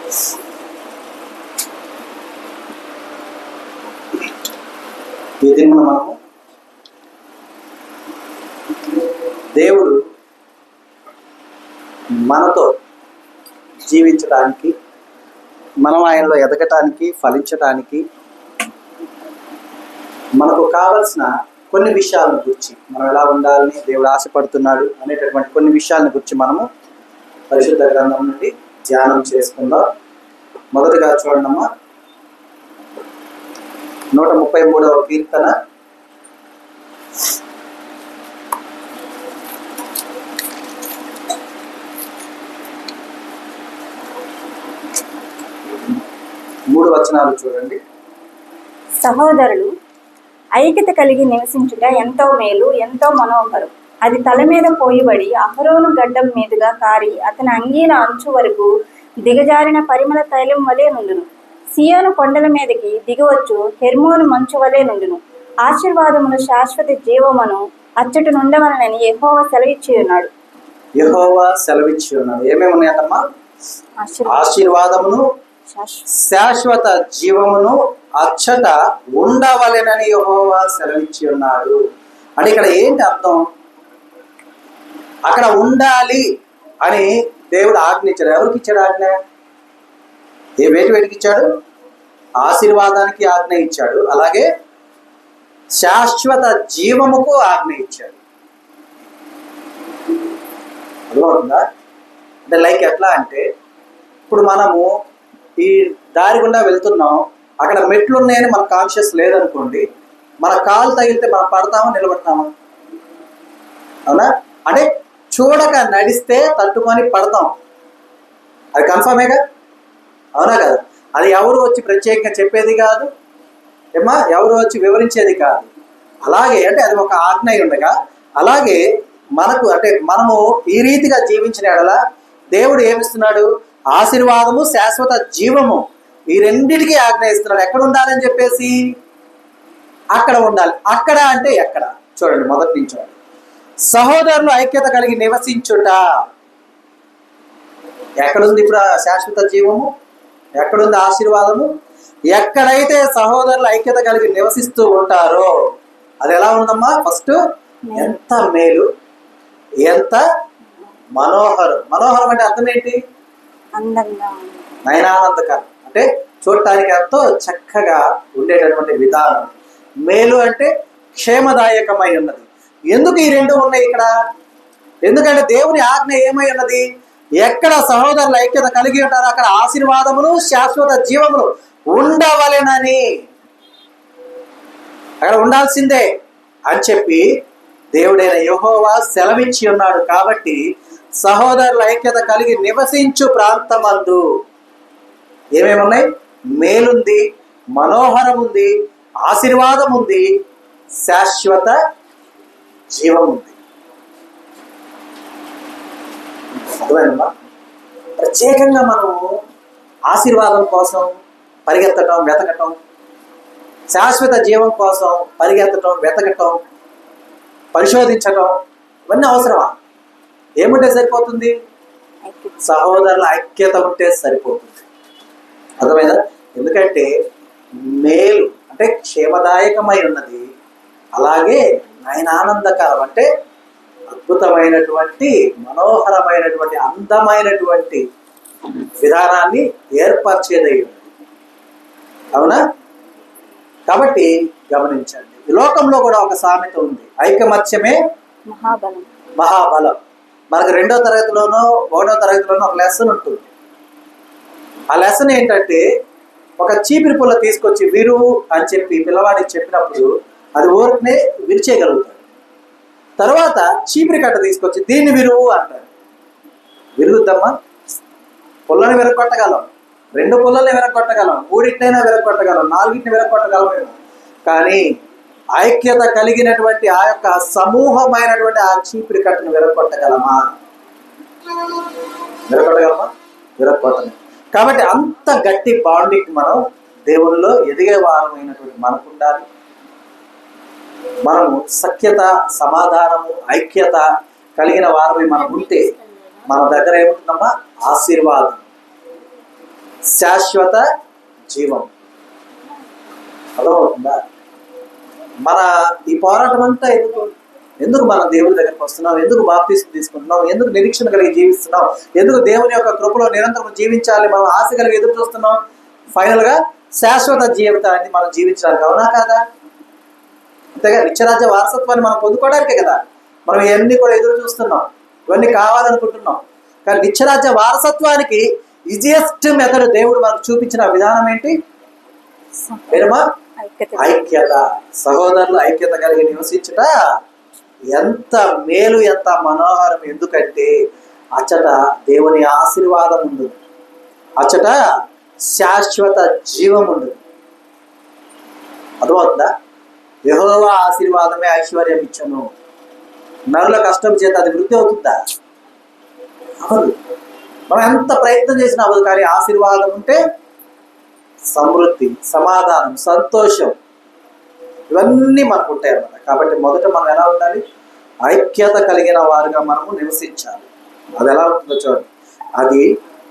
ఈ దినమున మనము దేవుడు మనతో జీవించడానికి, మనం ఆయనలో ఎదగటానికి, ఫలించటానికి మనకు కావలసిన కొన్ని విషయాలను గురించి, మనం ఎలా ఉండాలని దేవుడు ఆశపడుతున్నాడు అనేటటువంటి కొన్ని విషయాలను గురించి మనము పరిశుద్ధ గ్రంథం నుండి ధ్యానం చేసుకుందాం. మొదటగా చూడండమ్మా, 133వ కీర్తన 3 వచనాలు చూడండి. సహోదరులు ఐక్యత కలిగి నివసించుట ఎంతో మేలు, ఎంతో మనోహరం. అది తల మీద పోయిబడి అహరోను గడ్డం మీదుగా కారి అతని అంగీల అంచు వరకు దిగజారిన పరిమళ తైలం వలె నుండును. సియోను కొండల మీదకి దిగవచ్చు హెర్మోను మంచు వలె నుండును. ఆశీర్వాదమును శాశ్వత జీవమును అచ్చట నుండవలనని యెహోవా సెలవిచ్చి ఉన్నాడు. యెహోవా సెలవిచ్చి ఉన్నాడు. ఏమేమి ఉన్నాయమ్మా? ఆశీర్వాదమును, శాశ్వత జీవమును అచ్చట ఉండవలెనని యెహోవా సెలవిచ్చి ఉన్నాడు. అంటే ఇక్కడ ఏంటి అర్థం? అక్కడ ఉండాలి అని దేవుడు ఆజ్ఞించాడు. ఎవరికి ఇచ్చాడు ఆజ్ఞ? వేటికి ఇచ్చాడు? ఆశీర్వాదానికి ఆజ్ఞ ఇచ్చాడు, అలాగే శాశ్వత జీవముకు ఆజ్ఞ ఇచ్చాడు. అర్థమవుతుందా? అంటే లైక్ ఎట్లా అంటే, ఇప్పుడు మనము ఈ దారి గుండా వెళ్తున్నాం, అక్కడ మెట్లు ఉన్నాయని మన కాన్షియస్ లేదనుకోండి, మన కాలు తగిలితే మనం పడతామా, నిలబడతామా? అవునా? అంటే చూడక నడిస్తే తట్టుకొని పడతాం, అది కన్ఫర్మేగా, అవునా కదా? అది ఎవరు వచ్చి ప్రత్యేకంగా చెప్పేది కాదు ఏమా, ఎవరు వచ్చి వివరించేది కాదు. అలాగే అంటే అది ఒక ఆజ్ఞ ఉండగా, అలాగే మనకు అంటే మనము ఈ రీతిగా జీవించిన ఎడల దేవుడు ఏమిస్తున్నాడు? ఆశీర్వాదము, శాశ్వత జీవము, ఈ రెండింటికి ఆజ్ఞ ఇస్తున్నాడు. ఎక్కడ ఉండాలని చెప్పేసి అక్కడ ఉండాలి. అక్కడ అంటే ఎక్కడ? చూడండి, మొదటి నుంచి సహోదరులు ఐక్యత కలిగి నివసించుట. ఎక్కడుంది ఇప్పుడు శాశ్వత జీవము? ఎక్కడుంది ఆశీర్వాదము? ఎక్కడైతే సహోదరులు ఐక్యత కలిగి నివసిస్తూ ఉంటారో అది ఎలా ఉందమ్మా? ఫస్ట్ ఎంత మేలు, ఎంత మనోహరం. మనోహరం అంటే అర్థం ఏంటి? నయనానందకరం, అంటే చూడటానికి ఎంతో చక్కగా ఉండేటటువంటి విధానం. మేలు అంటే క్షేమదాయకమై ఉన్నది. ఎందుకు ఈ రెండు ఉన్నాయి ఇక్కడ? ఎందుకంటే దేవుని ఆజ్ఞ ఏమై ఉన్నది? ఎక్కడ సహోదరుల ఐక్యత కలిగి ఉంటారో అక్కడ ఆశీర్వాదమును, శాశ్వత జీవమును ఉండవలెనని, అక్కడ ఉండాల్సిందే అని చెప్పి దేవుడైన యెహోవా సెలవిచ్చి ఉన్నాడు. కాబట్టి సహోదరుల ఐక్యత కలిగి నివసించు ప్రాంతమందు ఏమేమి ఉన్నాయి? మేలుంది, మనోహరం ఉంది, ఆశీర్వాదం ఉంది, శాశ్వత జీవం ఉంది. అర్థమైందమ్మా? ప్రత్యేకంగా మనము ఆశీర్వాదం కోసం పరిగెత్తటం, వెతకటం, శాశ్వత జీవం కోసం పరిగెత్తటం, వెతకటం, పరిశోధించటం, ఇవన్నీ అవసరమా? ఏముంటే సరిపోతుంది? సహోదరుల ఐక్యత ఉంటే సరిపోతుంది. అర్థమైందా? ఎందుకంటే మేలు అంటే క్షేమదాయకమై ఉన్నది, అలాగే నయనానందకరం అంటే అద్భుతమైనటువంటి, మనోహరమైనటువంటి, అందమైనటువంటి విధానాన్ని ఏర్పరిచేదై ఉంది. అవునా? కాబట్టి గమనించండి, ఈ లోకంలో కూడా ఒక సామెత ఉంది, ఐకమత్యమే మహాబలం. మహాబలం. మనకు 2వ తరగతిలోనో 1వ తరగతిలోనో ఒక లెసన్ ఉంటుంది. ఆ లెసన్ ఏంటంటే, ఒక చీపిరి పుల్ల తీసుకొచ్చి విరువు అని చెప్పి పిల్లవాడికి చెప్పినప్పుడు అది ఊరికనే విరిచేయగలుగుతాడు. తర్వాత చీపిరి కట్ట తీసుకొచ్చి దీన్ని విరువు అంటాడు. విరుగుద్దమ్మా? పుల్లని విరగొట్టగలం, 2 పుల్లల్ని విరగొట్టగలం, 3 విరగొట్టగలం, 4 విరగొట్టగలమేమో, కానీ ఐక్యత కలిగినటువంటి ఆ యొక్క సమూహమైనటువంటి ఆ చీపిరి కట్టును విరగొట్టగలమా? విరగొట్టలేము. కాబట్టి అంత గట్టి బాండింగ్ మనం దేవునిలో ఎదిగే వారమైనటువంటి మనకు ఉండాలి. మనము సఖ్యత, సమాధానము, ఐక్యత కలిగిన వారమై మనం ఉంటే మన దగ్గర ఏముంటుందమ్మా? ఆశీర్వాదం. శాశ్వత జీవం. అర్థమవుతుందా? మన ఈ పోరాటం అంతా ఎందుకు మన దేవుడి దగ్గరికి వస్తున్నాం, ఎందుకు బాప్తీసం తీసుకుంటున్నాం, ఎందుకు నిరీక్షణ కలిగి జీవిస్తున్నాం, ఎందుకు దేవుని యొక్క కృపలో నిరంతరం జీవించాలి, మనం ఆశ కలిగి ఎదురు చూస్తున్నాం? ఫైనల్ గా శాశ్వత జీవితాన్ని మనం జీవించడానికి. అవునా కాదా? అంతేగా, నిత్యరాజ్య వారసత్వాన్ని మనం పొందుకోవడానికే కదా మనం ఇవన్నీ కూడా ఎదురు చూస్తున్నాం, ఇవన్నీ కావాలనుకుంటున్నాం. కానీ నిత్యరాజ్య వారసత్వానికి ఈజియెస్ట్ మెథడ్ దేవుడు మనకు చూపించిన విధానం ఏంటి? ఏమా? ఐక్యత. సహోదరులు ఐక్యత కలిగి నివసించుట ఎంత మేలు, ఎంత మనోహరం. ఎందుకంటే అచ్చట దేవుని ఆశీర్వాదం ఉండదు, అచ్చట శాశ్వత జీవం ఉండదు. అర్థమవుతుందా? యెహోవా ఆశీర్వాదమే ఐశ్వర్యం ఇచ్చను, నరుల కష్టం చేత అది వృద్ధి అవుతుందా? అవదు. మనం ఎంత ప్రయత్నం చేసినా అవ్వదు. కానీ ఆశీర్వాదం ఉంటే సమృద్ధి, సమాధానం, సంతోషం ఇవన్నీ మనకు ఉంటాయి అన్నమాట. కాబట్టి మొదట మనం ఎలా ఉండాలి? ఐక్యత కలిగిన వారుగా మనము నివసించాలి. అది ఎలా ఉంటుందో చూడండి. అది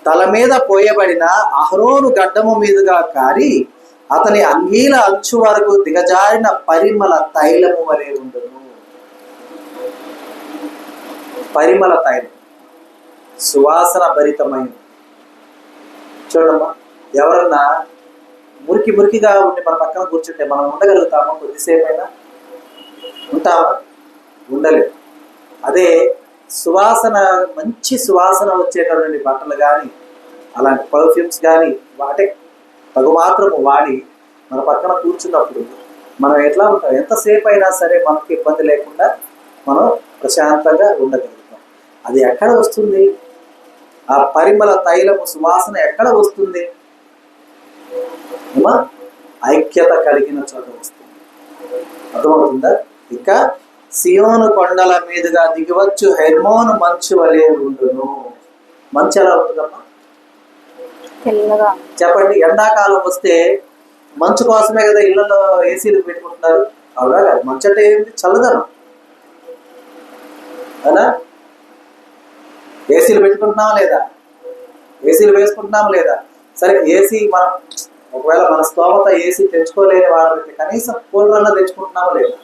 తల మీద పోయబడిన అహరోను గడ్డము మీదుగా కారి అతని అంగీల అంచు వరకు దిగజారిన పరిమళ తైలము వలె ఉండును. పరిమళ తైలం సువాసన భరితమైన. చూడమ్మా, ఎవరన్నా మురికిగా ఉండి మన పక్కన కూర్చుంటే మనం ఉండగలుగుతామా? కొద్దిసేపు అయినా ఉంటామా? ఉండలేదు. అదే సువాసన, మంచి సువాసన వచ్చేటటువంటి బట్టలు కానీ అలాంటి పర్ఫ్యూమ్స్ కానీ వాటే తగు మాత్రము వాడి మన పక్కన కూర్చున్నప్పుడు మనం ఎట్లా ఉంటాం? ఎంతసేపు అయినా సరే మనకి ఇబ్బంది లేకుండా మనం ప్రశాంతంగా ఉండగలుగుతాం. అది ఎక్కడ వస్తుంది? ఆ పరిమళ తైలము సువాసన ఎక్కడ వస్తుంది? ఐక్యత కలిగిన చోట వస్తుంది. అర్థమవుతుందా? ఇక సియోను కొండల మీదుగా దిగవచ్చు హెర్మోను మంచు వలె ఉండును. మంచు ఎలా ఉంటుందమ్మా? చెప్పండి. ఎండాకాలం వస్తే మంచు కోసమే కదా ఇళ్లలో ఏసీలు పెట్టుకుంటున్నారు. అవునా కాదు? మంచు అంటే ఏంటి? చల్లదనం. అవునా? ఏసీలు పెట్టుకుంటున్నామా లేదా? ఏసీలు వేసుకుంటున్నామా లేదా? సరే, ఏసీ మనం ఒకవేళ మన స్తోమత ఏసీ తెచ్చుకోలేని వారికి కనీసం కూలర్ తెచ్చుకుంటున్నామా లేదా?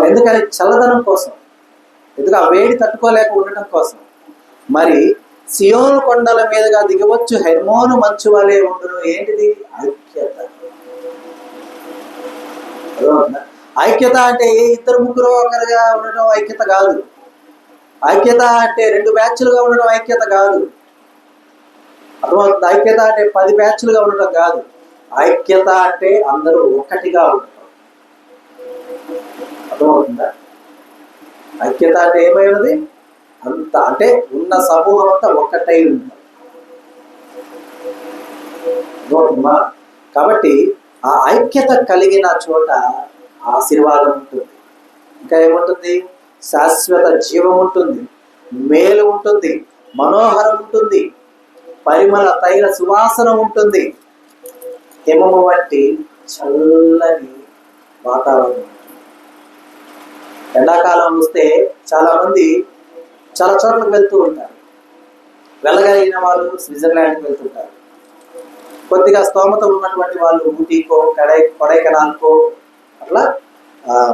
ఎందుకని? చల్లదనం కోసం, ఎందుకు? ఆ వేడి తట్టుకోలేక ఉండటం కోసం. మరి సియోను కొండల మీదుగా దిగవచ్చు హెర్మోను మంచు వలె ఉండును. ఏంటిది? ఐక్యత. ఐక్యత అంటే ఇద్దరు ముగ్గురు ఒకరుగా ఉండటం ఐక్యత కాదు. ఐక్యత అంటే 2 బ్యాచ్లుగా ఉండడం ఐక్యత కాదు. అర్థమవుతుంది? ఐక్యత అంటే 10 బ్యాచ్లుగా ఉండటం కాదు. ఐక్యత అంటే అందరూ ఒకటిగా ఉండటం. అర్థమవుతుందా? ఐక్యత అంటే ఏమై ఉన్నది? అంత అంటే ఉన్న సమూహం అంతా ఒక్కటై ఉంటుంది. కాబట్టి ఆ ఐక్యత కలిగిన చోట ఆశీర్వాదం ఉంటుంది. ఇంకా ఏముంటుంది? శాశ్వత జీవం ఉంటుంది, మేలు ఉంటుంది, మనోహరం ఉంటుంది, పరిమళ తైల సువాసన ఉంటుంది, హిమము వంటి చల్లని వాతావరణం. ఎండాకాలం వస్తే చాలా మంది చాలా చోట్లకు వెళ్తూ ఉంటారు. వెళ్ళగలిగిన వాళ్ళు స్విట్జర్లాండ్కి వెళ్తుంటారు. కొద్దిగా స్తోమత ఉన్నటువంటి వాళ్ళు ఊటీకో కొడైకెనాల్కో అట్లా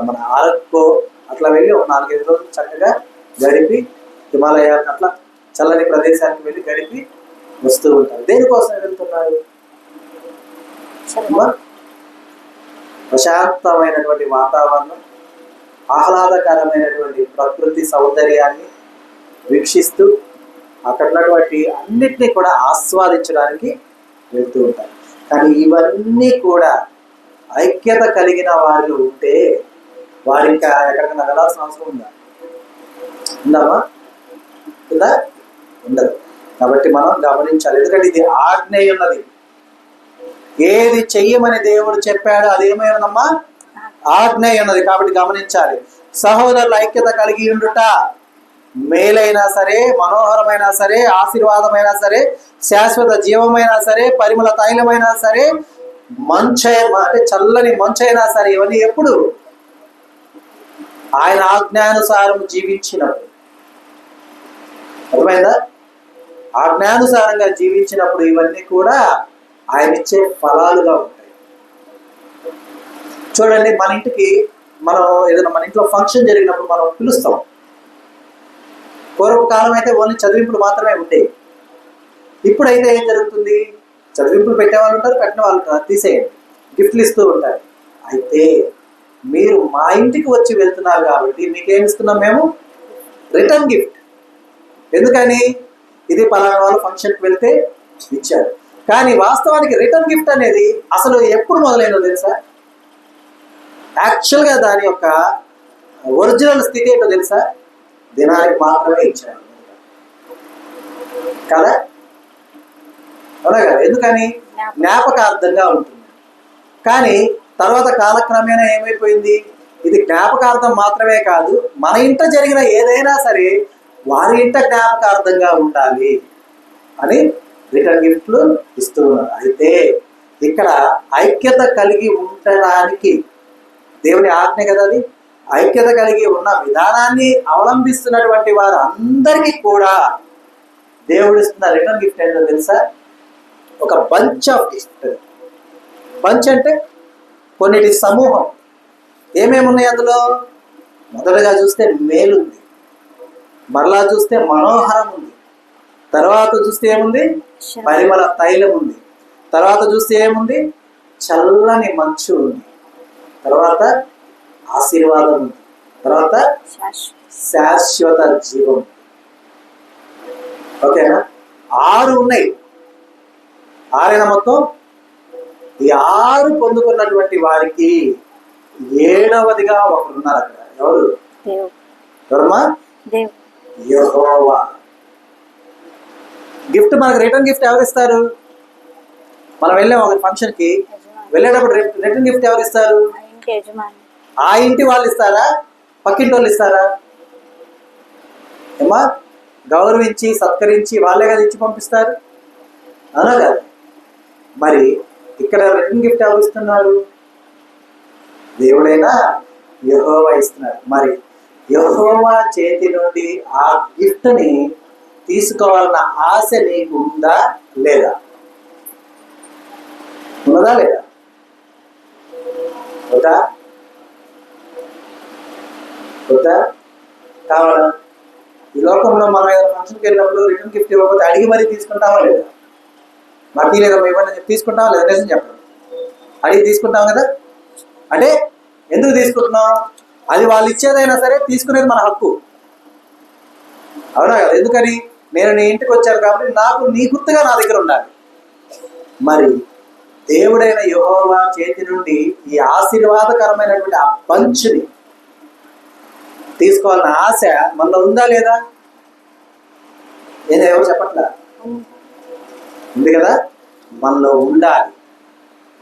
మన ఆరక్కో అట్లా వెళ్ళి ఒక 4-5 రోజులు చక్కగా గడిపి హిమాలయాలకు అట్లా చల్లని ప్రదేశానికి వెళ్ళి గడిపి వస్తూ ఉంటారు. దేనికోసం వెళ్తున్నారు? ప్రశాంతమైనటువంటి వాతావరణం, ఆహ్లాదకరమైనటువంటి ప్రకృతి సౌందర్యాన్ని వీక్షిస్తూ అక్కడ ఉన్నటువంటి అన్నిటినీ కూడా ఆస్వాదించడానికి వెళ్తూ ఉంటారు. కానీ ఇవన్నీ కూడా ఐక్యత కలిగిన వారు ఉంటే వారు ఇంకా ఎక్కడికైనా వెళ్ళాల్సిన అవసరం ఉందా? ఉందామా? ఉందా? ఉండదు. కాబట్టి మనం గమనించాలి. ఎందుకంటే ఇది ఆజ్ఞ ఉన్నది. ఏది చెయ్యమని దేవుడు చెప్పాడో అదేమైనదమ్మా? ఆజ్ఞ ఉన్నది. కాబట్టి గమనించాలి. సహోదరుల ఐక్యత కలిగి ఉండుట మేలైనా సరే, మనోహరమైనా సరే, ఆశీర్వాదమైనా సరే, శాశ్వత జీవమైనా సరే, పరిమళ తైలమైనా సరే, అంటే చల్లని మంచైనా సరే, ఇవన్నీ ఎప్పుడు? ఆయన ఆజ్ఞానుసారం జీవించినప్పుడు. అర్థమైందా? ఆజ్ఞానుసారంగా జీవించినప్పుడు ఇవన్నీ కూడా ఆయన ఇచ్చే ఫలాలుగా ఉంటాయి. చూడండి, మన ఇంటికి మనం ఏదైనా మన ఇంట్లో ఫంక్షన్ జరిగినప్పుడు మనం పిలుస్తాం. పూర్వకాలం అయితే ఓన్లీ చదివింపులు మాత్రమే ఉండేవి. ఇప్పుడైతే ఏం జరుగుతుంది? చదివింపులు పెట్టేవాళ్ళు ఉంటారు, పెట్టిన వాళ్ళు ఉంటారు, తీసేయండి, గిఫ్ట్లు ఇస్తూ ఉంటారు. అయితే మీరు మా ఇంటికి వచ్చి వెళ్తున్నారు కాబట్టి మీకేమి ఇస్తున్నాం మేము? Return gift. ఎందుకని? ఇది పలానా వాళ్ళు ఫంక్షన్కి వెళ్తే ఇచ్చారు. కానీ వాస్తవానికి రిటర్న్ గిఫ్ట్ అనేది అసలు ఎప్పుడు మొదలైందో తెలుసా? యాక్చువల్గా దాని యొక్క ఒరిజినల్ స్థితి ఏంటో తెలుసా? దినానికి మాత్రమే ఇచ్చారు కదా, అవునా కదా? ఎందుకని? జ్ఞాపకార్థంగా ఉంటుంది. కానీ తర్వాత కాలక్రమేణా ఏమైపోయింది? ఇది జ్ఞాపకార్థం మాత్రమే కాదు, మన ఇంట జరిగిన ఏదైనా సరే వారి ఇంట జ్ఞాపకార్థంగా ఉండాలి అని రిటర్న్ గిఫ్ట్లు ఇస్తూ ఉన్నారు. అయితే ఇక్కడ ఐక్యత కలిగి ఉండడానికి దేవుని ఆజ్ఞ కదా అది. ఐక్యత కలిగి ఉన్న విధానాన్ని అవలంబిస్తున్నటువంటి వారు అందరికీ కూడా దేవుడు ఇస్తున్న రిటర్న్ గిఫ్ట్ ఏంటో తెలుసా? ఒక బంచ్ ఆఫ్ గిఫ్ట్. బంచ్ అంటే కొన్నిటి సమూహం. ఏమేమి ఉన్నాయి అందులో? మొదటగా చూస్తే మేలుంది, మరలా చూస్తే మనోహరం ఉంది, తర్వాత చూస్తే ఏముంది? పరిమళ తైలం ఉంది, తర్వాత చూస్తే ఏముంది? చల్లని మంచు ఉంది, తర్వాత ఆశీర్వాదం ఉంది, తర్వాత శాశ్వత జీవం. ఓకేనా? 6 ఉన్నాయి. 6 మొత్తం. ఈ 6 పొందుకున్నటువంటి వారికి 7వదిగా ఒకరున్నారు అక్కడ. ఎవరు? ఎవరమ్మా? యెహోవా. గిఫ్ట్ మనకు రిటర్న్ గిఫ్ట్ ఎవరు ఇస్తారు? మనం వెళ్ళాం ఒక ఫంక్షన్కి, వెళ్ళేటప్పుడు రిటర్న్ గిఫ్ట్ ఎవరు ఇస్తారు? ఆ ఇంటి వాళ్ళు ఇస్తారా? పక్కింటి వాళ్ళు ఇస్తారా? ఏమా, గౌరవించి సత్కరించి వాళ్ళే కదా ఇచ్చి పంపిస్తారు, అవునా కదా? మరి ఇక్కడ రిటర్న్ గిఫ్ట్ ఎవరు ఇస్తున్నారు? దేవుడైనా యెహోవా ఇస్తున్నారు. మరి యెహోవా చేతి నుండి ఆ గిఫ్ట్ని తీసుకోవాలన్న ఆశ నీకు ఉందా లేదా? ఉన్నదా లేదా? వద్దా? వద్దా? కావాలా? ఈ లోకంలో మనం ఏదైనా ఫంక్షన్కి వెళ్ళినప్పుడు రిటర్న్ గిఫ్ట్ ఇవ్వకపోతే అడిగి మరీ తీసుకుంటామా లేదా? మాకు లేదమ్మా ఇవ్వండి చెప్పి తీసుకుంటామా లేదా? నిజం చెప్పండి. అడిగి తీసుకుంటాం కదా. అంటే ఎందుకు తీసుకుంటున్నాం? అది వాళ్ళు ఇచ్చేదైనా సరే తీసుకునేది మన హక్కు, అవునా కదా? ఎందుకని? నేను నీ ఇంటికి వచ్చాను కాబట్టి నాకు నీ గుర్తుగా నా దగ్గర ఉండాలి. మరి దేవుడైన యెహోవా చేతి నుండి ఈ ఆశీర్వాదకరమైనటువంటి ఆ పంచుని తీసుకోవాలన్న ఆశ మనలో ఉందా లేదా? నేను ఎవరు చెప్పట్లా, ఉంది కదా. మనలో ఉండాలి.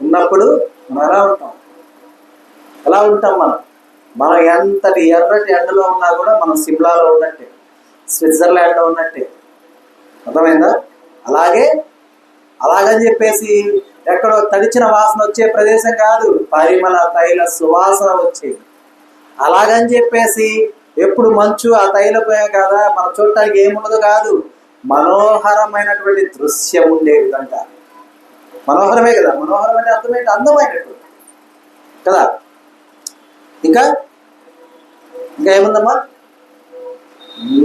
ఉన్నప్పుడు మనం ఎలా ఉంటాం? మనం ఎంతటి ఎర్రటి ఎండలో ఉన్నా కూడా మనం సిమ్లాలో ఉన్నట్టే, స్విట్జర్లాండ్లో ఉన్నట్టే. అర్థమైందా? అలాగని చెప్పేసి ఎక్కడో తడిచిన వాసన వచ్చే ప్రదేశం కాదు, పరిమళ తైల సువాసన వచ్చేది. అలాగని చెప్పేసి ఎప్పుడు మంచు ఆ తైలపోయే కదా మనం చూడటానికి ఏముండదు కాదు, మనోహరమైనటువంటి దృశ్యం ఉండే విధంగా. మనోహరమే కదా. మనోహరం అంటే అర్థమైంది, అందమైనట్టు కదా. ఇంకా ఏముందమ్మా?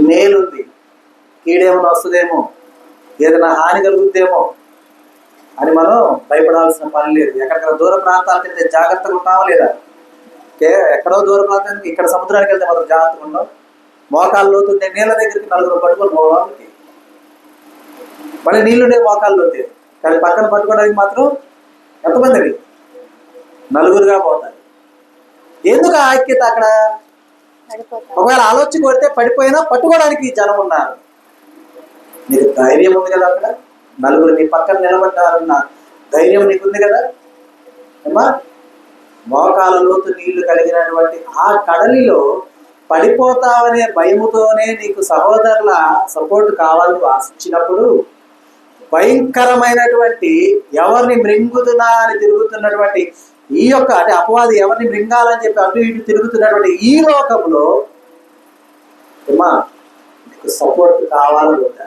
మేలుంది. కీడేమన్నా వస్తుందేమో, ఏదైనా హాని కలుగుద్దేమో అని మనం భయపడాల్సిన పని లేదు. ఎక్కడికైనా దూర ప్రాంతాలకు వెళ్తే జాగ్రత్తగా ఉంటామా లేదా? ఎక్కడో దూర ప్రాంతానికి, ఇక్కడ సముద్రానికి వెళ్తే మాత్రం జాగ్రత్తగా ఉన్నాం. మోకాలు లోతుంటే నీళ్ళ దగ్గరికి 4 పట్టుకొని పోవడానికి, మళ్ళీ నీళ్ళుండే మోకాళ్ళు లోతే, కానీ పక్కన పట్టుకోవడానికి మాత్రం ఎంతమంది? 4 పోతారు. ఎందుకు ఆ ఐక్యత అక్కడ? ఒకవేళ ఆలోచన కొడితే పడిపోయినా పట్టుకోవడానికి జనం ఉన్నారు. నీకు ధైర్యం ఉంది కదా, అక్కడ 4 నీ పక్కన నిలబడ్డారన్న ధైర్యం నీకుంది కదా. ఏమా, మోకాల లోతు నీళ్లు కలిగినటువంటి ఆ కడలిలో పడిపోతావనే భయముతోనే నీకు సహోదరుల సపోర్ట్ కావాలని ఆశించినప్పుడు, భయంకరమైనటువంటి ఎవరిని మృంగుతున్నా అని తిరుగుతున్నటువంటి ఈ యొక్క అంటే అపవాది ఎవరిని మృంగాలని చెప్పి అటు ఇటు తిరుగుతున్నటువంటి ఈ లోకంలో ఏమా నీకు సపోర్ట్ కావాలని ఉంటా.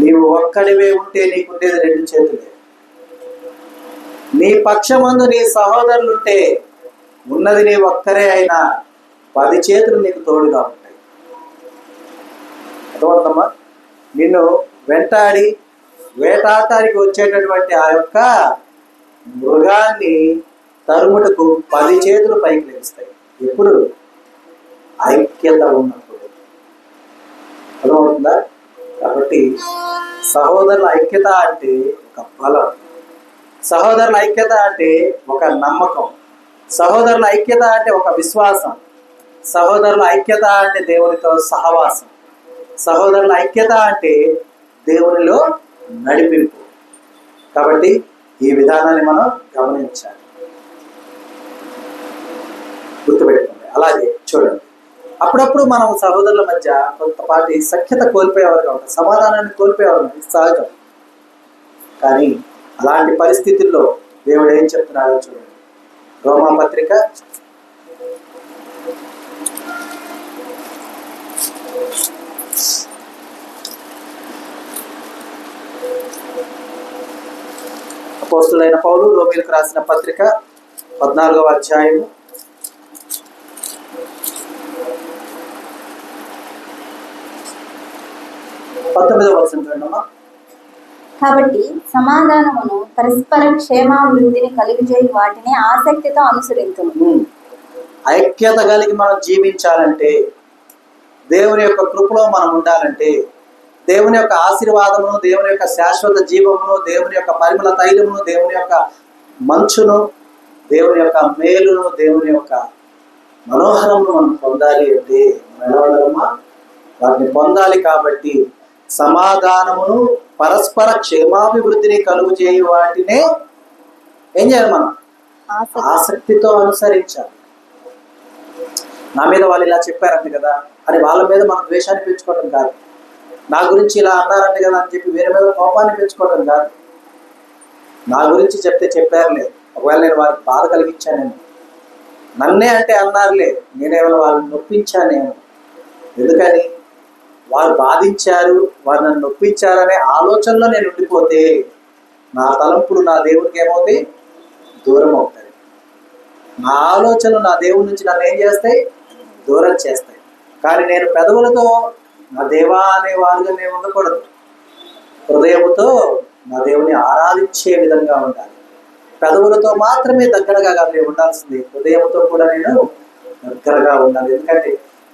నీవు ఒక్కడివే ఉంటే నీకుండేది 2 చేతులే. నీ పక్షమందు నీ సహోదరులుంటే ఉన్నది నీ ఒక్కరే అయినా 10 చేతులు నీకు తోడుగా ఉంటాయి. అర్థమవుతుందమ్మా? నిన్ను వెంటాడి వేటాటానికి వచ్చేటటువంటి ఆ యొక్క మృగాన్ని తరుముటకు 10 చేతులు పైకి లేస్తాయి. ఎప్పుడు? ఐక్యత ఉన్నప్పుడు. అర్థమవుతుందా? కాబట్టి సహోదరుల ఐక్యత అంటే ఒక బలం, సహోదరుల ఐక్యత అంటే ఒక నమ్మకం, సహోదరుల ఐక్యత అంటే ఒక విశ్వాసం, సహోదరుల ఐక్యత అంటే దేవునితో సహవాసం, సహోదరుల ఐక్యత అంటే దేవునిలో నడిపింపు. కాబట్టి ఈ విధానాన్ని మనం గమనించాలి, గుర్తుపెట్టుకోండి. అలాగే చూడండి, అప్పుడప్పుడు మనం సహోదరుల మధ్య కొంతపాటి సఖ్యత కోల్పోయేవారుగా ఉంటాం, సమాధానాన్ని కోల్పోయేవారు, సహజం. కానీ అలాంటి పరిస్థితుల్లో దేవుడు ఏం చెప్తున్నాడో చూడండి. రోమాపత్రిక 'అపోస్తలుడైన పౌలు రోమీయులకు రాసిన పత్రిక 14వ అధ్యాయము 19వ వచనం చూడండమ్మా. కాబట్టి సమాధానమును పరస్పర క్షేమాభివృద్ధిని కలుగజేయి వాటిని ఆసక్తితో అనుసరించుము. ఐక్యత కలిగి మనం జీవించాలంటే, దేవుని యొక్క కృపలో మనం ఉండాలంటే, దేవుని యొక్క ఆశీర్వాదమును, దేవుని యొక్క శాశ్వత జీవమును, దేవుని యొక్క పరిమళ తైలమును, దేవుని యొక్క మంచును, దేవుని యొక్క మేలును, దేవుని యొక్క మనోహరమును మనం పొందాలి అంటే మనం ఎలా ఉండాలమ్మా? వాటిని పొందాలి. కాబట్టి సమాధానమును పరస్పర క్షేమాభివృద్ధిని కలుగు చేయి వాటినే ఏం చేయాలి? మనం ఆసక్తితో అనుసరించాలి. నా మీద వాళ్ళు ఇలా చెప్పారంట కదా అని వాళ్ళ మీద మనం ద్వేషాన్ని పెంచుకోవడం కాదు, నా గురించి ఇలా అన్నారంట కదా అని చెప్పి వేరే మీద కోపాన్ని పెంచుకోవడం కాదు. నా గురించి చెప్తే చెప్పారులే, ఒకవేళ నేను వారికి బాధ కలిగించానేమో, నన్నే అంటే అన్నారులే, నేనేమైనా వాళ్ళని నొప్పించానేమో, ఎందుకని వారు బాధించారు, వారు నన్ను నొప్పించారనే ఆలోచనలో నేను ఉండిపోతే నా తలంపులు నా దేవుడికి ఏమవుతాయి? దూరం అవుతాయి. నా ఆలోచనలు నా దేవుడి నుంచి నన్ను ఏం చేస్తాయి? దూరం చేస్తాయి. కానీ నేను పెదవులతో నా దేవా అనే వారుగా నేను ఉండకూడదు, హృదయముతో నా దేవుని ఆరాధించే విధంగా ఉండాలి. పెదవులతో మాత్రమే దగ్గరగా కాదు నేను ఉండాల్సింది, హృదయంతో కూడా నేను దగ్గరగా ఉండాలి. ఎందుకంటే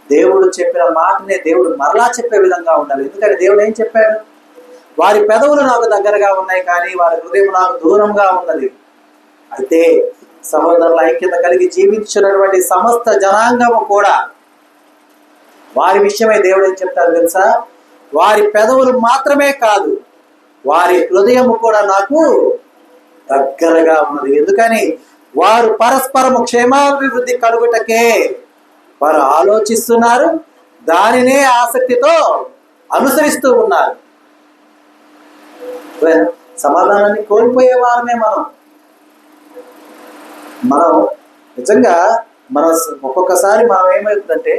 దేవుడు చెప్పిన మాటనే దేవుడు మరలా చెప్పే విధంగా ఉండాలి. ఎందుకంటే దేవుడు ఏం చెప్పాడు? వారి పెదవులు నాకు దగ్గరగా ఉన్నాయి కానీ వారి హృదయం నాకు దూరంగా ఉన్నది. అయితే సహోదరుల ఐక్యత కలిగి జీవించినటువంటి సమస్త జనాంగము కూడా వారి విషయమై దేవుడు ఏం చెప్తారు తెలుసా? వారి పెదవులు మాత్రమే కాదు, వారి హృదయము కూడా నాకు దగ్గరగా ఉన్నది. ఎందుకని? వారు పరస్పరము క్షేమాభివృద్ధి కలుగుటకే వారు ఆలోచిస్తున్నారు, దానినే ఆసక్తితో అనుసరిస్తూ ఉన్నారు. సమాధానాన్ని కోల్పోయే వారమే మనం నిజంగా మన ఒక్కొక్కసారి మనం ఏమవుతుందంటే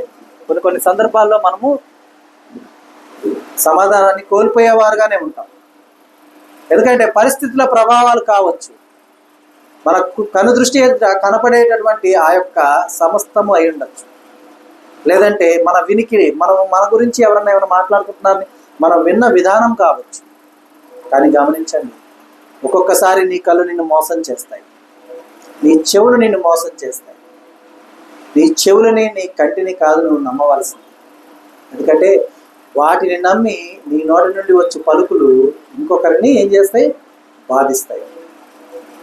కొన్ని సందర్భాల్లో మనము సమాధానాన్ని కోల్పోయేవారుగానే ఉంటాం. ఎందుకంటే పరిస్థితుల ప్రభావాలు కావచ్చు, మనకు కనుదృష్టి కనపడేటటువంటి ఆ యొక్క సమస్తము అయి ఉండొచ్చు, లేదంటే మన వినికిడి మన గురించి ఎవరన్నా ఏమైనా మాట్లాడుకుంటున్నారని మనం విన్న విధానం కావచ్చు. కానీ గమనించండి, ఒక్కొక్కసారి నీ కళ్ళు నిన్ను మోసం చేస్తాయి, నీ చెవులు నిన్ను మోసం చేస్తాయి. నీ చెవులని నీ కంటిని కాదు నువ్వు నమ్మవలసింది. ఎందుకంటే వాటిని నమ్మి నీ నోటి నుండి వచ్చే పలుకులు ఇంకొకరిని ఏం చేస్తాయి? బాధిస్తాయి.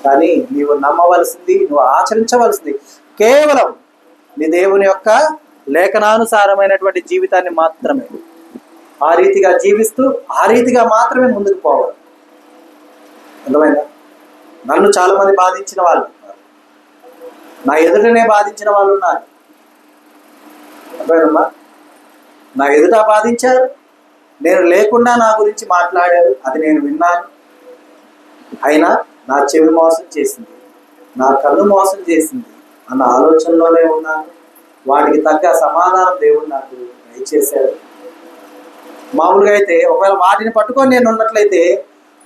కానీ నీవు నమ్మవలసింది, నువ్వు ఆచరించవలసింది కేవలం నీ దేవుని యొక్క లేఖనానుసారమైనటువంటి జీవితాన్ని మాత్రమే. ఆ రీతిగా జీవిస్తూ ఆ రీతిగా మాత్రమే ముందుకు పోవాలి. అర్థమైందా? నన్ను చాలామంది బాధించిన వాళ్ళు ఉన్నారు, నా ఎదుటనే బాధించిన వాళ్ళు ఉన్నారు. అర్థమైందమ్మా? నా ఎదుట బాధించారు, నేను లేకుండా నా గురించి మాట్లాడారు, అది నేను విన్నాను. అయినా నా చెవి మోసం చేసింది, నా కన్ను మోసం చేసింది అన్న ఆలోచనలోనే ఉన్నాను. వాడికి తగ్గ సమాధానం దేవుడు నాకు దయచేశాడు. మామూలుగా అయితే ఒకవేళ వాటిని పట్టుకొని నేను ఉన్నట్లయితే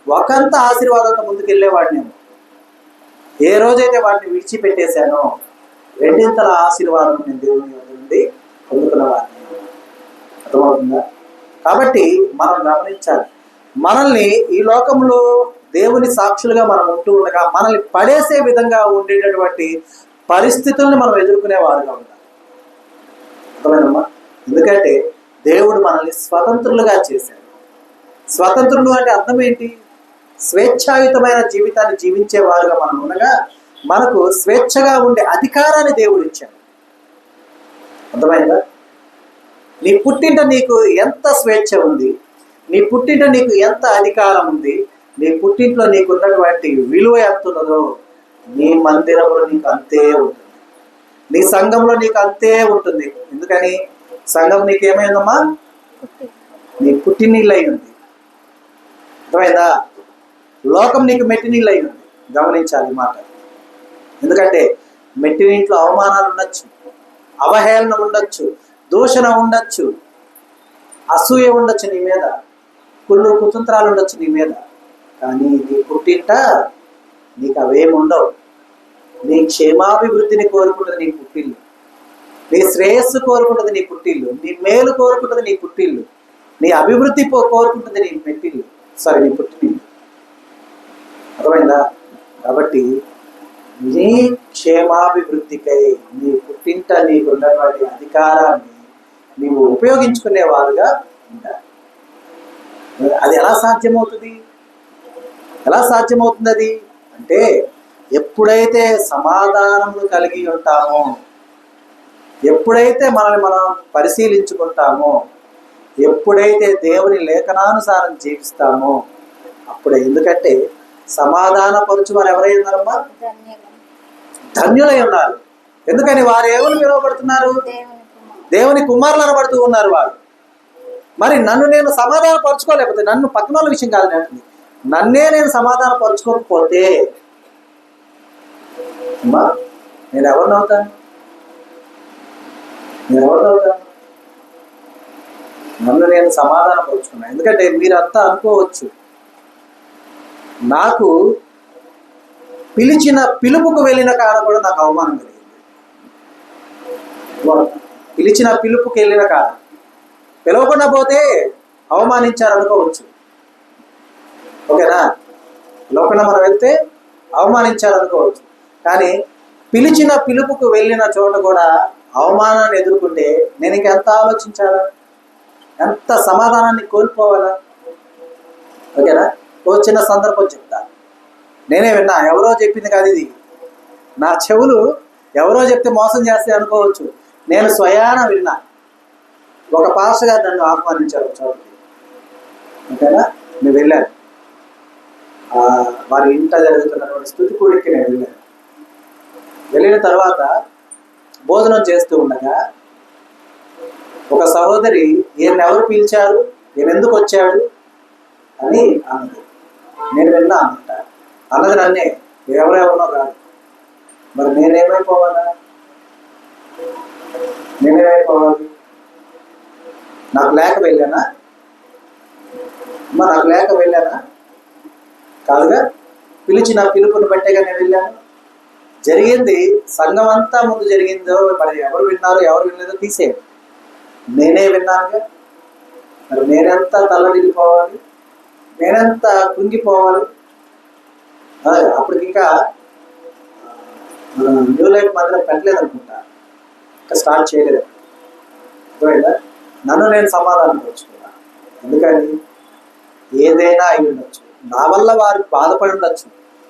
ఒకంత ఆశీర్వాదంతో ముందుకు వెళ్ళేవాడిని. ఏ రోజైతే వాటిని విడిచిపెట్టేశానో రెండింతల ఆశీర్వాదం నేను దేవుని వద్ద నుండి పొందుకున్నవాడిని. అర్థమవుతుందా? కాబట్టి మనం గమనించాలి, మనల్ని ఈ లోకంలో దేవుని సాక్షులుగా మనం ఉంటూ ఉండగా మనల్ని పడేసే విధంగా ఉండేటటువంటి పరిస్థితుల్ని మనం ఎదుర్కొనేవారుగా ఉండాలి. అర్థమైనమ్మా? ఎందుకంటే దేవుడు మనల్ని స్వతంత్రులుగా చేశాడు. స్వతంత్రులు అంటే అర్థం ఏంటి? స్వేచ్ఛాయుతమైన జీవితాన్ని జీవించేవారుగా మనం ఉండగా మనకు స్వేచ్ఛగా ఉండే అధికారాన్ని దేవుడు ఇచ్చాడు. అర్థమైందా? నీ పుట్టింట నీకు ఎంత స్వేచ్ఛ ఉంది, నీ పుట్టింట నీకు ఎంత అధికారం ఉంది, నీ పుట్టింట్లో నీకు ఉన్నటువంటి విలువ ఎంత ఉన్నదో నీ మందిరంలో నీకు అంతే ఉంటుంది, నీ సంఘంలో నీకు అంతే ఉంటుంది. ఎందుకని? సంఘం నీకేమైందమ్మా? నీ పుట్టినీళ్ళు అయి ఉంది. అర్థమైందా? లోకం నీకు మెట్టినీళ్ళు అయి ఉంది. గమనించాలి మాట. ఎందుకంటే మెట్టినీంట్లో అవమానాలు ఉండొచ్చు, అవహేళన ఉండొచ్చు, దూషణ ఉండొచ్చు, అసూయ ఉండొచ్చు నీ మీద, కుళ్ళు కుతంత్రాలు ఉండొచ్చు నీ మీద. కానీ నీ పుట్టింట నీకు అవేమి ఉండవు. నీ క్షేమాభివృద్ధిని కోరుకుంటుంది నీ పుట్టిల్లు, నీ శ్రేయస్సు కోరుకుంటుంది నీ పుట్టిల్లు, నీ మేలు కోరుకుంటుంది నీ పుట్టిల్లు, నీ అభివృద్ధి కోరుకుంటుంది నీ మెట్టిల్లు, నీ పుట్టిల్లు. అర్థమైందా? కాబట్టి నీ క్షేమాభివృద్ధికై నీ పుట్టింట నీకు ఉన్నటువంటి అధికారాన్ని నీవు ఉపయోగించుకునేవారుగా ఉండాలి. అది ఎలా సాధ్యమవుతుంది? ఎలా సాధ్యమవుతుంది అది అంటే, ఎప్పుడైతే సమాధానములు కలిగి ఉంటామో, ఎప్పుడైతే మనల్ని మనం పరిశీలించుకుంటామో, ఎప్పుడైతే దేవుని లేఖనానుసారం జీవిస్తామో అప్పుడే. ఎందుకంటే సమాధాన పరుచు వారు ఎవరై ఉన్నారమ్మా? ధన్యులై ఉన్నారు. ఎందుకని? వారు ఎవరు పిలువబడుతున్నారు? దేవుని కుమారులు అనబడుతూ ఉన్నారు వారు. మరి నన్ను నేను సమాధాన పరుచుకోలేకపోతే, నన్ను పక్కన వాళ్ళ విషయం కాదు అంటుంది, నన్నే నేను సమాధాన పరుచుకోకపోతే అమ్మా నేను ఎవరిని అవుతాను? నన్ను నేను సమాధాన పరుచుకున్నాను. ఎందుకంటే మీరంతా అనుకోవచ్చు, నాకు పిలిచిన పిలుపుకు వెళ్ళిన కాడ కూడా నాకు అవమానం కలిగింది. పిలిచిన పిలుపుకి వెళ్ళిన కాడ పిలవకుండా పోతే అవమానించారు అనుకోవచ్చు. ఓకేనా? పిలవకుండా మనం వెళ్తే అవమానించారు అనుకోవచ్చు. కానీ పిలిచిన పిలుపుకు వెళ్ళిన చోట కూడా అవమానాన్ని ఎదుర్కొంటే నేను ఇంకెంత ఆలోచించాలా, ఎంత సమాధానాన్ని కోల్పోవాలా? ఓకేనా? ఓ చిన్న సందర్భం చెప్తా. నేనే విన్నా, ఎవరో చెప్పింది కాదు ఇది, నా చెవులు ఎవరో చెప్తే మోసం చేస్తే అనుకోవచ్చు, నేను స్వయాన విన్నా. ఒక పాస్టర్ గారు నన్ను ఆహ్వానించారు చోటుకి. ఓకేనా? నేను వెళ్ళాను. వారి ఇంట జరుగుతున్నటువంటి స్తుతి కూడికి నేను వెళ్ళాను. వెళ్ళిన తర్వాత భోజనం చేస్తూ ఉండగా ఒక సహోదరి, ఈయన ఎవరు పిలిచారు, ఈయన ఎందుకు వచ్చాడు అని అన్నది. నేను విన్నా అన్నమాట. అన్నది నన్నే, ఎవరెవరో కాదు. మరి నేనేమైపోవాలి? నాకు లేక వెళ్ళానా? నాకు లేక వెళ్ళానా? కాదుగా, పిలిచి నా పిలుపుని బట్టేగా నేను వెళ్ళాను. జరిగింది సంఘం అంతా ముందు జరిగిందో, మరి ఎవరు విన్నారో ఎవరు వినలేదో తీసేయండి, నేనే విన్నానుగా. మరి నేనెంత తల్లడిల్లిపోవాలి, నేనెంత కుంగిపోవాలి. అప్పటికి ఇంకా న్యూ లైఫ్ మాత్రం పెట్టలేదు అనుకుంటా, ఇంకా స్టార్ట్ చేయలేదు. అర్థమైందా? నన్ను నేను సమాధానం పరుచుకున్నాను. ఎందుకని? ఏదైనా అయి ఉండొచ్చు, నా వల్ల వారు బాధపడి ఉండొచ్చు,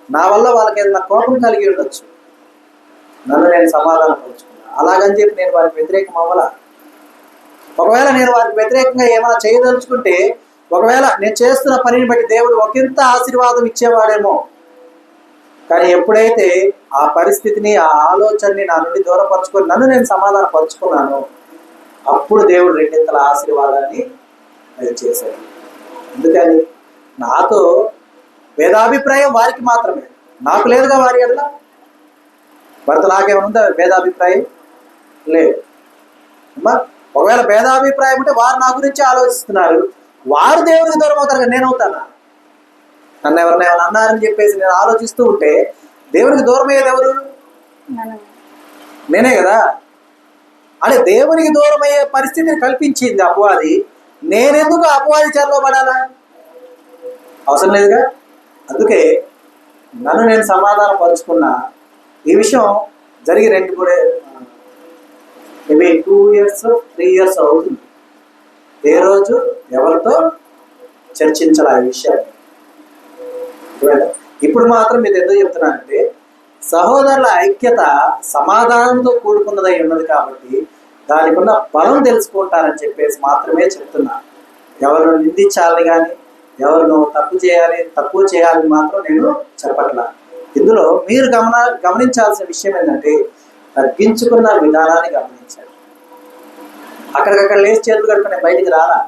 నా వల్ల వాళ్ళకి ఏదైనా కోపం కలిగి ఉండొచ్చు, నన్ను నేను సమాధానం పరుచుకున్నాను. అలాగని చెప్పి నేను వారికి వ్యతిరేకం అవ్వాలా? ఒకవేళ నేను వారికి వ్యతిరేకంగా ఏమైనా చేయదలుచుకుంటే, ఒకవేళ నేను చేస్తున్న పనిని బట్టి దేవుడు ఒకంత ఆశీర్వాదం ఇచ్చేవాడేమో. కానీ ఎప్పుడైతే ఆ పరిస్థితిని, ఆ ఆలోచనని నా నుండి దూరపరుచుకొని నన్ను నేను సమాధాన పరుచుకున్నాను, అప్పుడు దేవుడు రెండింతల ఆశీర్వాదాన్ని చేశాడు. ఎందుకని? నాతో భేదాభిప్రాయం వారికి మాత్రమే, నాకు లేదుగా వారి ఎడల. భర్త నాకేమైనా ఉందా భేదాభిప్రాయం? లేదు. అమ్మా, ఒకవేళ భేదాభిప్రాయం ఉంటే వారు నా గురించి ఆలోచిస్తున్నారు, వారు దేవునికి దూరం అవుతారు కదా, నేను అవుతానా? నన్ను ఎవరైనా ఏమైనా అన్నారని చెప్పేసి నేను ఆలోచిస్తూ ఉంటే దేవునికి దూరం అయ్యేది ఎవరు? నేనే కదా. అంటే దేవునికి దూరం అయ్యే పరిస్థితిని కల్పించింది అపవాది. నేనెందుకు అపవాది చెరలో పడాలా? అవసరం లేదుగా. అందుకే నన్ను నేను సమాధానం పరుచుకున్నా. ఈ విషయం జరిగి మేబీ 2 years 3 years అవుతుంది. ఏ రోజు ఎవరితో చర్చించాలి ఆ విషయాన్ని. ఇప్పుడు మాత్రం మీరు ఎందుకు చెప్తున్నానంటే సహోదరుల ఐక్యత సమాధానంతో కూడుకున్నదై ఉన్నది కాబట్టి దానికి ఉన్న బలం తెలుసుకుంటారని చెప్పేసి మాత్రమే చెప్తున్నా. ఎవరిని నిందించాలని కానీ ఎవరిను తక్కువ చేయాలని మాత్రం నేను చెప్పట్లా. ఇందులో మీరు గమనించాల్సిన విషయం ఏంటంటే తగ్గించుకున్న విధానాన్ని గమనించాలి. అక్కడికక్కడ లేచి చేతులు కట్టుకుని బయటికి రాలా.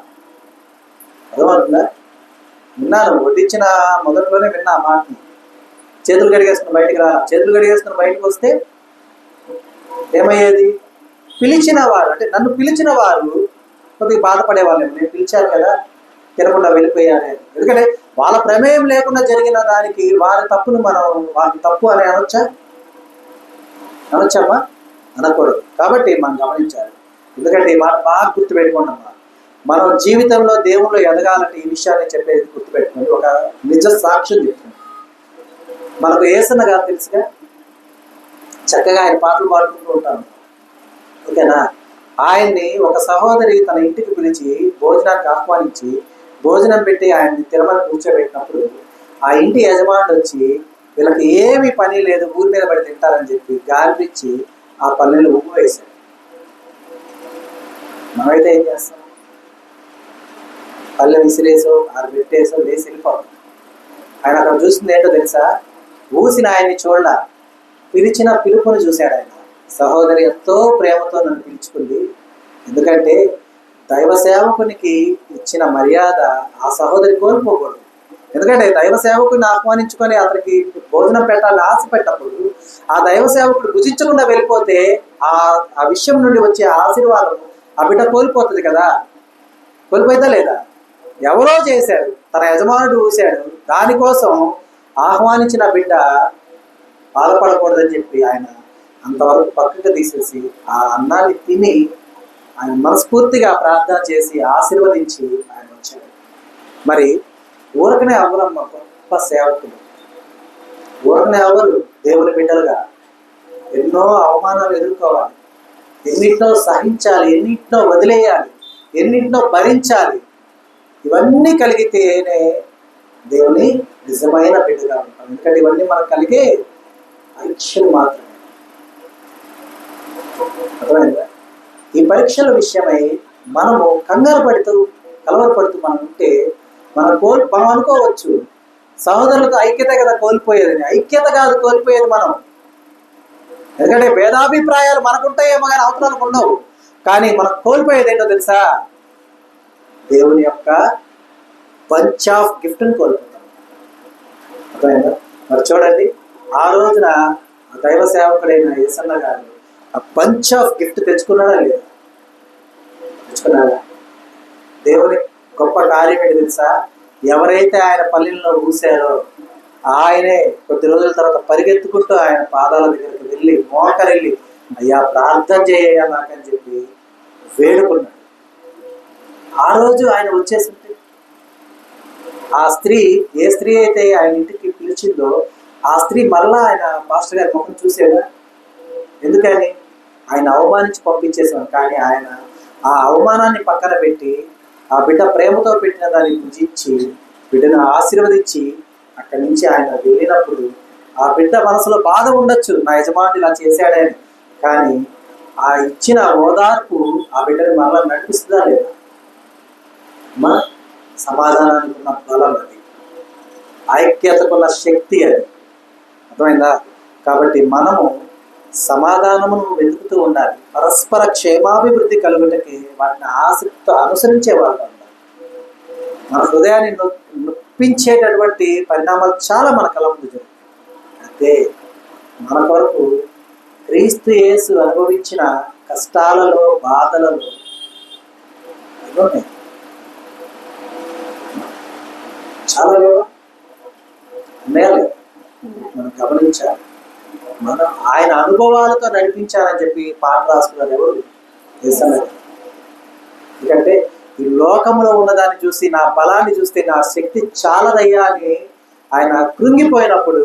అర్థమవుతుందా? విన్నాను, వడ్డించిన మొదట్లోనే విన్నా మాటని. చేతులు కడిగేసుకుని బయటికి రాలా. చేతులు కడిగేసుకుని బయటకు వస్తే ఏమయ్యేది? పిలిచిన వారు, అంటే నన్ను పిలిచిన వారు కొద్దిగా బాధపడేవాళ్ళు. నేను పిలిచాను కదా, తినకుండా వెళ్ళిపోయారు. ఎందుకంటే వాళ్ళ ప్రమేయం లేకుండా జరిగిన దానికి వారి తప్పును మనం వారి తప్పు అని అనొచ్చమ్మా? అనకూడదు. కాబట్టి మనం గమనించాలి. ఎందుకంటే ఈ మాట బాగా గుర్తుపెట్టుకోండమ్మా. మనం జీవితంలో దేవుళ్ళు ఎదగాలంటే ఈ విషయాన్ని చెప్పేది గుర్తుపెట్టుకోండి. ఒక నిజ సాక్ష్యం చెప్తుంది. మనకు యేసన్న గారు తెలుసుగా, చక్కగా ఆయన పాటలు పాడుకుంటూ ఉంటాను. ఓకేనా? ఆయన్ని ఒక సహోదరి తన ఇంటికి పిలిచి భోజనానికి ఆహ్వానించి భోజనం పెట్టి ఆయన్ని తినమని కూర్చోబెట్టినప్పుడు ఆ ఇంటి యజమానుడు వచ్చి వీళ్ళకి ఏమీ పని లేదు, ఊరి మీద పడి తింటారని చెప్పి గాలిపిచ్చి ఆ పల్లెలు ఉప్పు వేశాడు. మనమైతే ఏం చేస్తాం? పల్లె విసిరేసో అది పెట్టేసో వేసి వెళ్ళిపోతాం. ఆయన అక్కడ చూసింది ఏంటో తెలుసా? ఊసిన ఆయన్ని చూడ పిలిచిన పిలుపుని చూశాడు ఆయన. సహోదరి ఎంతో ప్రేమతో నన్ను పిలుచుకుంది. ఎందుకంటే దైవ సేవకునికి ఇచ్చిన మర్యాద ఆ సహోదరి కోల్పోకూడదు. ఎందుకంటే దైవ సేవకుని ఆహ్వానించుకొని అతనికి భోజనం పెట్టాలని ఆశ పెట్టప్పుడు ఆ దైవ సేవకుడు భుజించకుండా వెళ్ళిపోతే ఆ విషయం నుండి వచ్చే ఆశీర్వాదం ఆ బిడ్డ కోల్పోతుంది కదా. కోల్పోయిందా లేదా? ఎవరో చేశాడు, తన యజమానుడు ఊశాడు, దానికోసం ఆహ్వానించిన బిడ్డ బాధపడకూడదని చెప్పి ఆయన అంతవరకు పక్కకు తీసేసి ఆ అన్నాన్ని తిని ఆయన మనస్ఫూర్తిగా ప్రార్థన చేసి ఆశీర్వదించి ఆయన వచ్చాడు. మరి ఊరకనే అవ్వరమ్మ గొప్ప సేవకులు. ఊరకనే అవ్వరు దేవుని బిడ్డలుగా. ఎన్నో అవమానాలు ఎదుర్కోవాలి, ఎన్నింటినో సహించాలి, ఎన్నింటినో వదిలేయాలి, ఎన్నింటినో భరించాలి. ఇవన్నీ కలిగితేనే దేవుని నిజమైన బిడ్డగా ఉంటాం. ఎందుకంటే ఇవన్నీ మనకు కలిగే పరీక్షలు మాత్రమే. అర్థమైందా? ఈ పరీక్షల విషయమై మనము కలవరపడుతూ మనం ఉంటే మనం అనుకోవచ్చు సహోదరులతో ఐక్యత కదా కోల్పోయేదని. ఐక్యత కాదు కోల్పోయేది మనం. ఎందుకంటే భేదాభిప్రాయాలు మనకుంటాయేమో కానీ అవసరాలకు ఉండవు. కానీ మనం కోల్పోయేది ఏంటో తెలుసా? దేవుని యొక్క బంచ్ ఆఫ్ గిఫ్ట్ని కోల్పోతాం. అర్థమైందా? మరి చూడండి, ఆ రోజున దైవ సేవకుడైన యేసన్న గారు ఆ బంచ్ ఆఫ్ గిఫ్ట్ తెచ్చుకున్నాడా లేదా? తెచ్చుకున్నాడా? దేవుని గొప్ప కార్యం ఏంటి తెలుసా? ఎవరైతే ఆయన పల్లెల్లో ఊసారో ఆయనే కొద్ది రోజుల తర్వాత పరిగెత్తుకుంటూ ఆయన పాదాల దగ్గరికి వెళ్ళి మోకరిల్లి అయ్యా ప్రార్థన చేయ నాకని చెప్పి వేడుకున్నాడు. ఆ రోజు ఆయన వచ్చేసింది. ఆ స్త్రీ, ఏ స్త్రీ అయితే ఆయన ఇంటికి పిలిచిందో ఆ స్త్రీ మళ్ళా ఆయన మాస్టర్ గారి ముఖం చూసాడా? ఎందుకని? ఆయన అవమానించి పంపించేశాను. కానీ ఆయన ఆ అవమానాన్ని పక్కన పెట్టి ఆ బిడ్డ ప్రేమతో పెట్టిన దాన్ని భుజించి బిడ్డను ఆశీర్వదించి అక్కడి నుంచి ఆయన వెళ్ళినప్పుడు ఆ బిడ్డ మనసులో బాధ ఉండొచ్చు, నా యజమాని ఇలా చేశాడని. కానీ ఆ ఇచ్చిన ఓదార్పు ఆ బిడ్డని మరలా నడిపిస్తుందా లేదా? మా సమాధానానికి ఉన్న బలం అది, ఐక్యతకున్న శక్తి అది. అర్థమైందా? కాబట్టి మనము సమాధానమును వెతుకుతూ ఉండాలి. పరస్పర క్షేమాభివృద్ధి కలుగుటకి వాటిని ఆసక్తితో అనుసరించే వాళ్ళు ఉండాలి. మన హృదయాన్ని నొప్పించేటటువంటి పరిణామాలు చాలా మన కళ్ళ ముందు జరుగుతాయి. అయితే మన కొరకు క్రీస్తు యేసు అనుభవించిన కష్టాలలో, బాధలలో చాలా లేవా? ఉన్నాయా లేదా? మనం గమనించాలి. మనం ఆయన అనుభవాలతో నడిపించాలని చెప్పి పాట రాసుకున్నారు ఎవరు? యేసయ్య. ఎందుకంటే ఈ లోకంలో ఉన్నదాన్ని చూసి నా బలాన్ని చూస్తే నా శక్తి చాలదయ్యా అని ఆయన కృంగిపోయినప్పుడు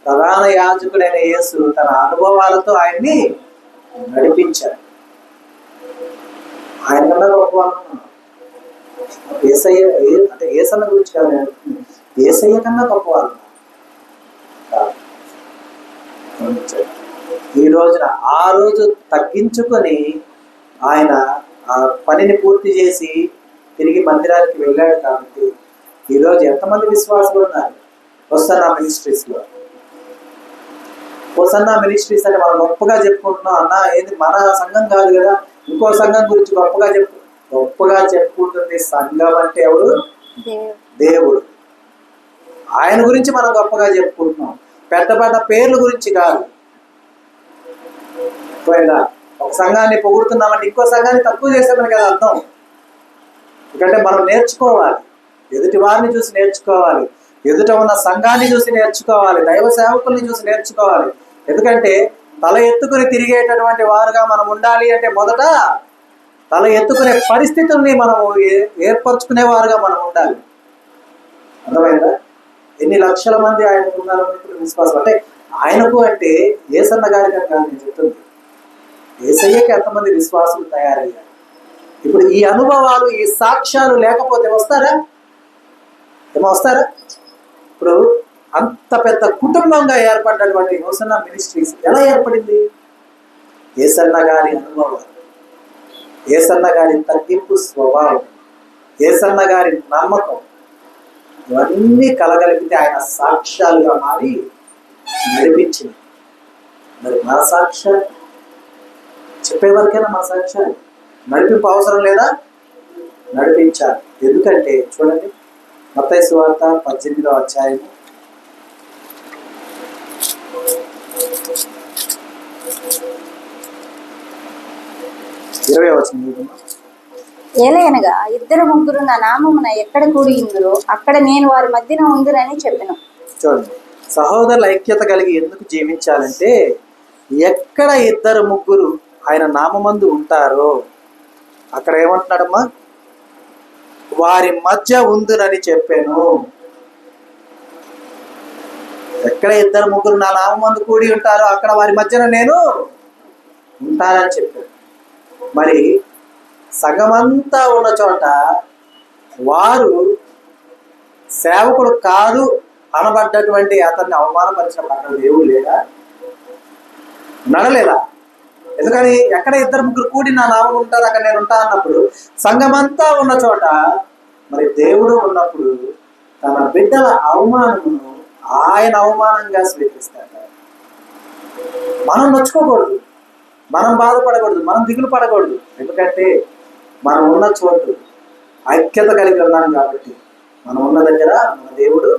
ప్రధాన యాజకుడైన యేసు తన అనుభవాలతో ఆయన్ని నడిపించాడు. ఆయన కన్నా గొప్పవాళ్ళు యేసయ్య, అంటే యేసన్న గురించి కాదు, యేసయ్య కన్నా గొప్పవాళ్ళు. ఈ రోజున ఆ రోజు తగ్గించుకొని ఆయన ఆ పనిని పూర్తి చేసి తిరిగి మందిరానికి వెళ్ళాడు. కాబట్టి ఈరోజు ఎంతమంది విశ్వాసులు ఉన్నారు హోసన్నా మినిస్ట్రీస్లో? హోసన్నా మినిస్ట్రీస్ అంటే మనం గొప్పగా చెప్పుకుంటున్నాం. అన్న ఏది మన సంఘం కాదు కదా, ఇంకో సంఘం గురించి గొప్పగా చెప్పుకుంటుంది. సంఘం అంటే ఎవరు? దేవుడు. ఆయన గురించి మనం గొప్పగా చెప్పుకుంటున్నాం, పెద్ద పెద్ద పేర్ల గురించి కాదు. పోయిందా? ఒక సంఘాన్ని పొగుడుతున్నామంటే ఇంకో సంఘాన్ని తక్కువ చేసామని కదా అర్థం. ఎందుకంటే మనం నేర్చుకోవాలి, ఎదుటి వారిని చూసి నేర్చుకోవాలి, ఎదుట ఉన్న సంఘాన్ని చూసి నేర్చుకోవాలి, దైవ సేవకుల్ని చూసి నేర్చుకోవాలి. ఎందుకంటే తల ఎత్తుకుని తిరిగేటటువంటి వారుగా మనం ఉండాలి అంటే మొదట తల ఎత్తుకునే పరిస్థితుల్ని మనము ఏర్పరచుకునే వారుగా మనం ఉండాలి. అర్థమైందా? ఎన్ని లక్షల మంది ఆయనకు ఉన్నారు విశ్వాసం. అంటే ఆయనకు అంటే యేసన్న గారి కనుక నేను చెప్తుంది, యేసయ్యకి ఎంతమంది విశ్వాసులు తయారయ్యారు. ఇప్పుడు ఈ అనుభవాలు, ఈ సాక్ష్యాలు లేకపోతే వస్తారా? వస్తారా? ఇప్పుడు అంత పెద్ద కుటుంబంగా ఏర్పడినటువంటి హోసన్నా మినిస్ట్రీస్ ఎలా ఏర్పడింది? యేసన్న గారి అనుభవాలు, యేసన్న గారి తగ్గింపు స్వభావం, యేసన్న గారి నమ్మకం, ఇవన్నీ కలగలిపితే ఆయన సాక్ష్యాలుగా మారి నడిపించింది. మరి మన సాక్ష్యాలు చెప్పేవారికైనా మన సాక్ష్యాలు నడిపింపు అవసరం లేదా? నడిపించాలి. ఎందుకంటే చూడండి, మత్తయి సువార్త 18వ అధ్యాయము 20వ వచనం. ఏలయనగా 2-3 నా నామమున ఎక్కడ కూడి ఉందురో అక్కడ నేను వారి మధ్యన ఉందురని చెప్పాను. చూడండి, సహోదరుల ఐక్యత కలిగి ఎందుకు జీవించాలంటే ఎక్కడ 2-3 ఆయన నామమందు ఉంటారో అక్కడ ఏమంటున్నాడమ్మా? వారి మధ్య ఉందునని చెప్పాను. ఎక్కడ 2-3 నా నామమందు కూడి ఉంటారో అక్కడ వారి మధ్యన నేను ఉంటానని చెప్పాను. మరి సంఘమంతా ఉన్న చోట వారు సేవకుడు కాదు అనబడ్డటువంటి అతన్ని అవమానపరిచిన పక్కన దేవుడు లేదా? నడలేదా? ఎందుకని ఎక్కడ 2-3 కూడి నా నామం ఉంటారు అక్కడ నేను ఉంటా అన్నప్పుడు సంఘమంతా ఉన్న చోట మరి దేవుడు ఉన్నప్పుడు తన బిడ్డల అవమానమును ఆయన అవమానంగా స్వీకరిస్తాడు. మనం నొచ్చుకోకూడదు, మనం బాధపడకూడదు, మనం దిగులు పడకూడదు. ఎందుకంటే మనం ఉన్న చోటు ఐక్యత కలిగి ఉన్నాం కాబట్టి మనం ఉన్న దగ్గర మన దేవుడు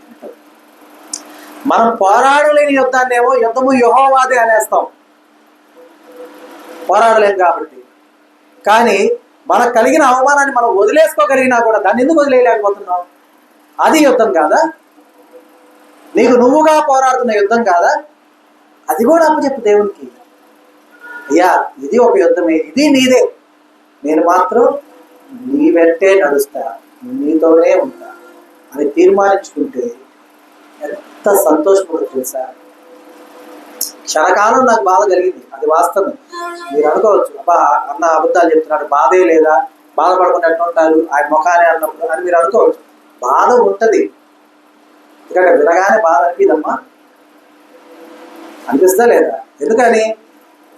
ఉంటాడు. మనం పోరాడలేని యుద్ధాన్నేమో యుద్ధము యెహోవాదే అనేస్తాం, పోరాడలేం కాబట్టి. కానీ మనకు కలిగిన అవమానాన్ని మనం వదిలేసుకోగలిగినా కూడా దాన్ని ఎందుకు వదిలేయలేకపోతున్నాం? అది యుద్ధం కాదా? నీకు నువ్వుగా పోరాడుతున్న యుద్ధం కాదా? అది కూడా అప్పచెప్పు దేవునికి. అయ్యా, ఇది ఒక యుద్ధమే, ఇది నీదే, నేను మాత్రం నీ వెంటే నడుస్తా, నీతోనే ఉంటా అని తీర్మానించుకుంటే ఎంత సంతోషపడుతుంది తెలుసా? క్షణకాలం నాకు బాధ కలిగింది, అది వాస్తవం. మీరు అనుకోవచ్చు, అబ్బా అన్న అబద్ధాలు చెప్తున్నాడు, బాధే లేదా, బాధపడకుండా ఎట్లుంటారు ఆయన ముఖానే అన్నప్పుడు అని మీరు అనుకోవచ్చు. బాధ ఉంటుంది, ఎందుకంటే వినగానే బాధ అనిపిదమ్మా, అనిపిస్తా లేదా? ఎందుకని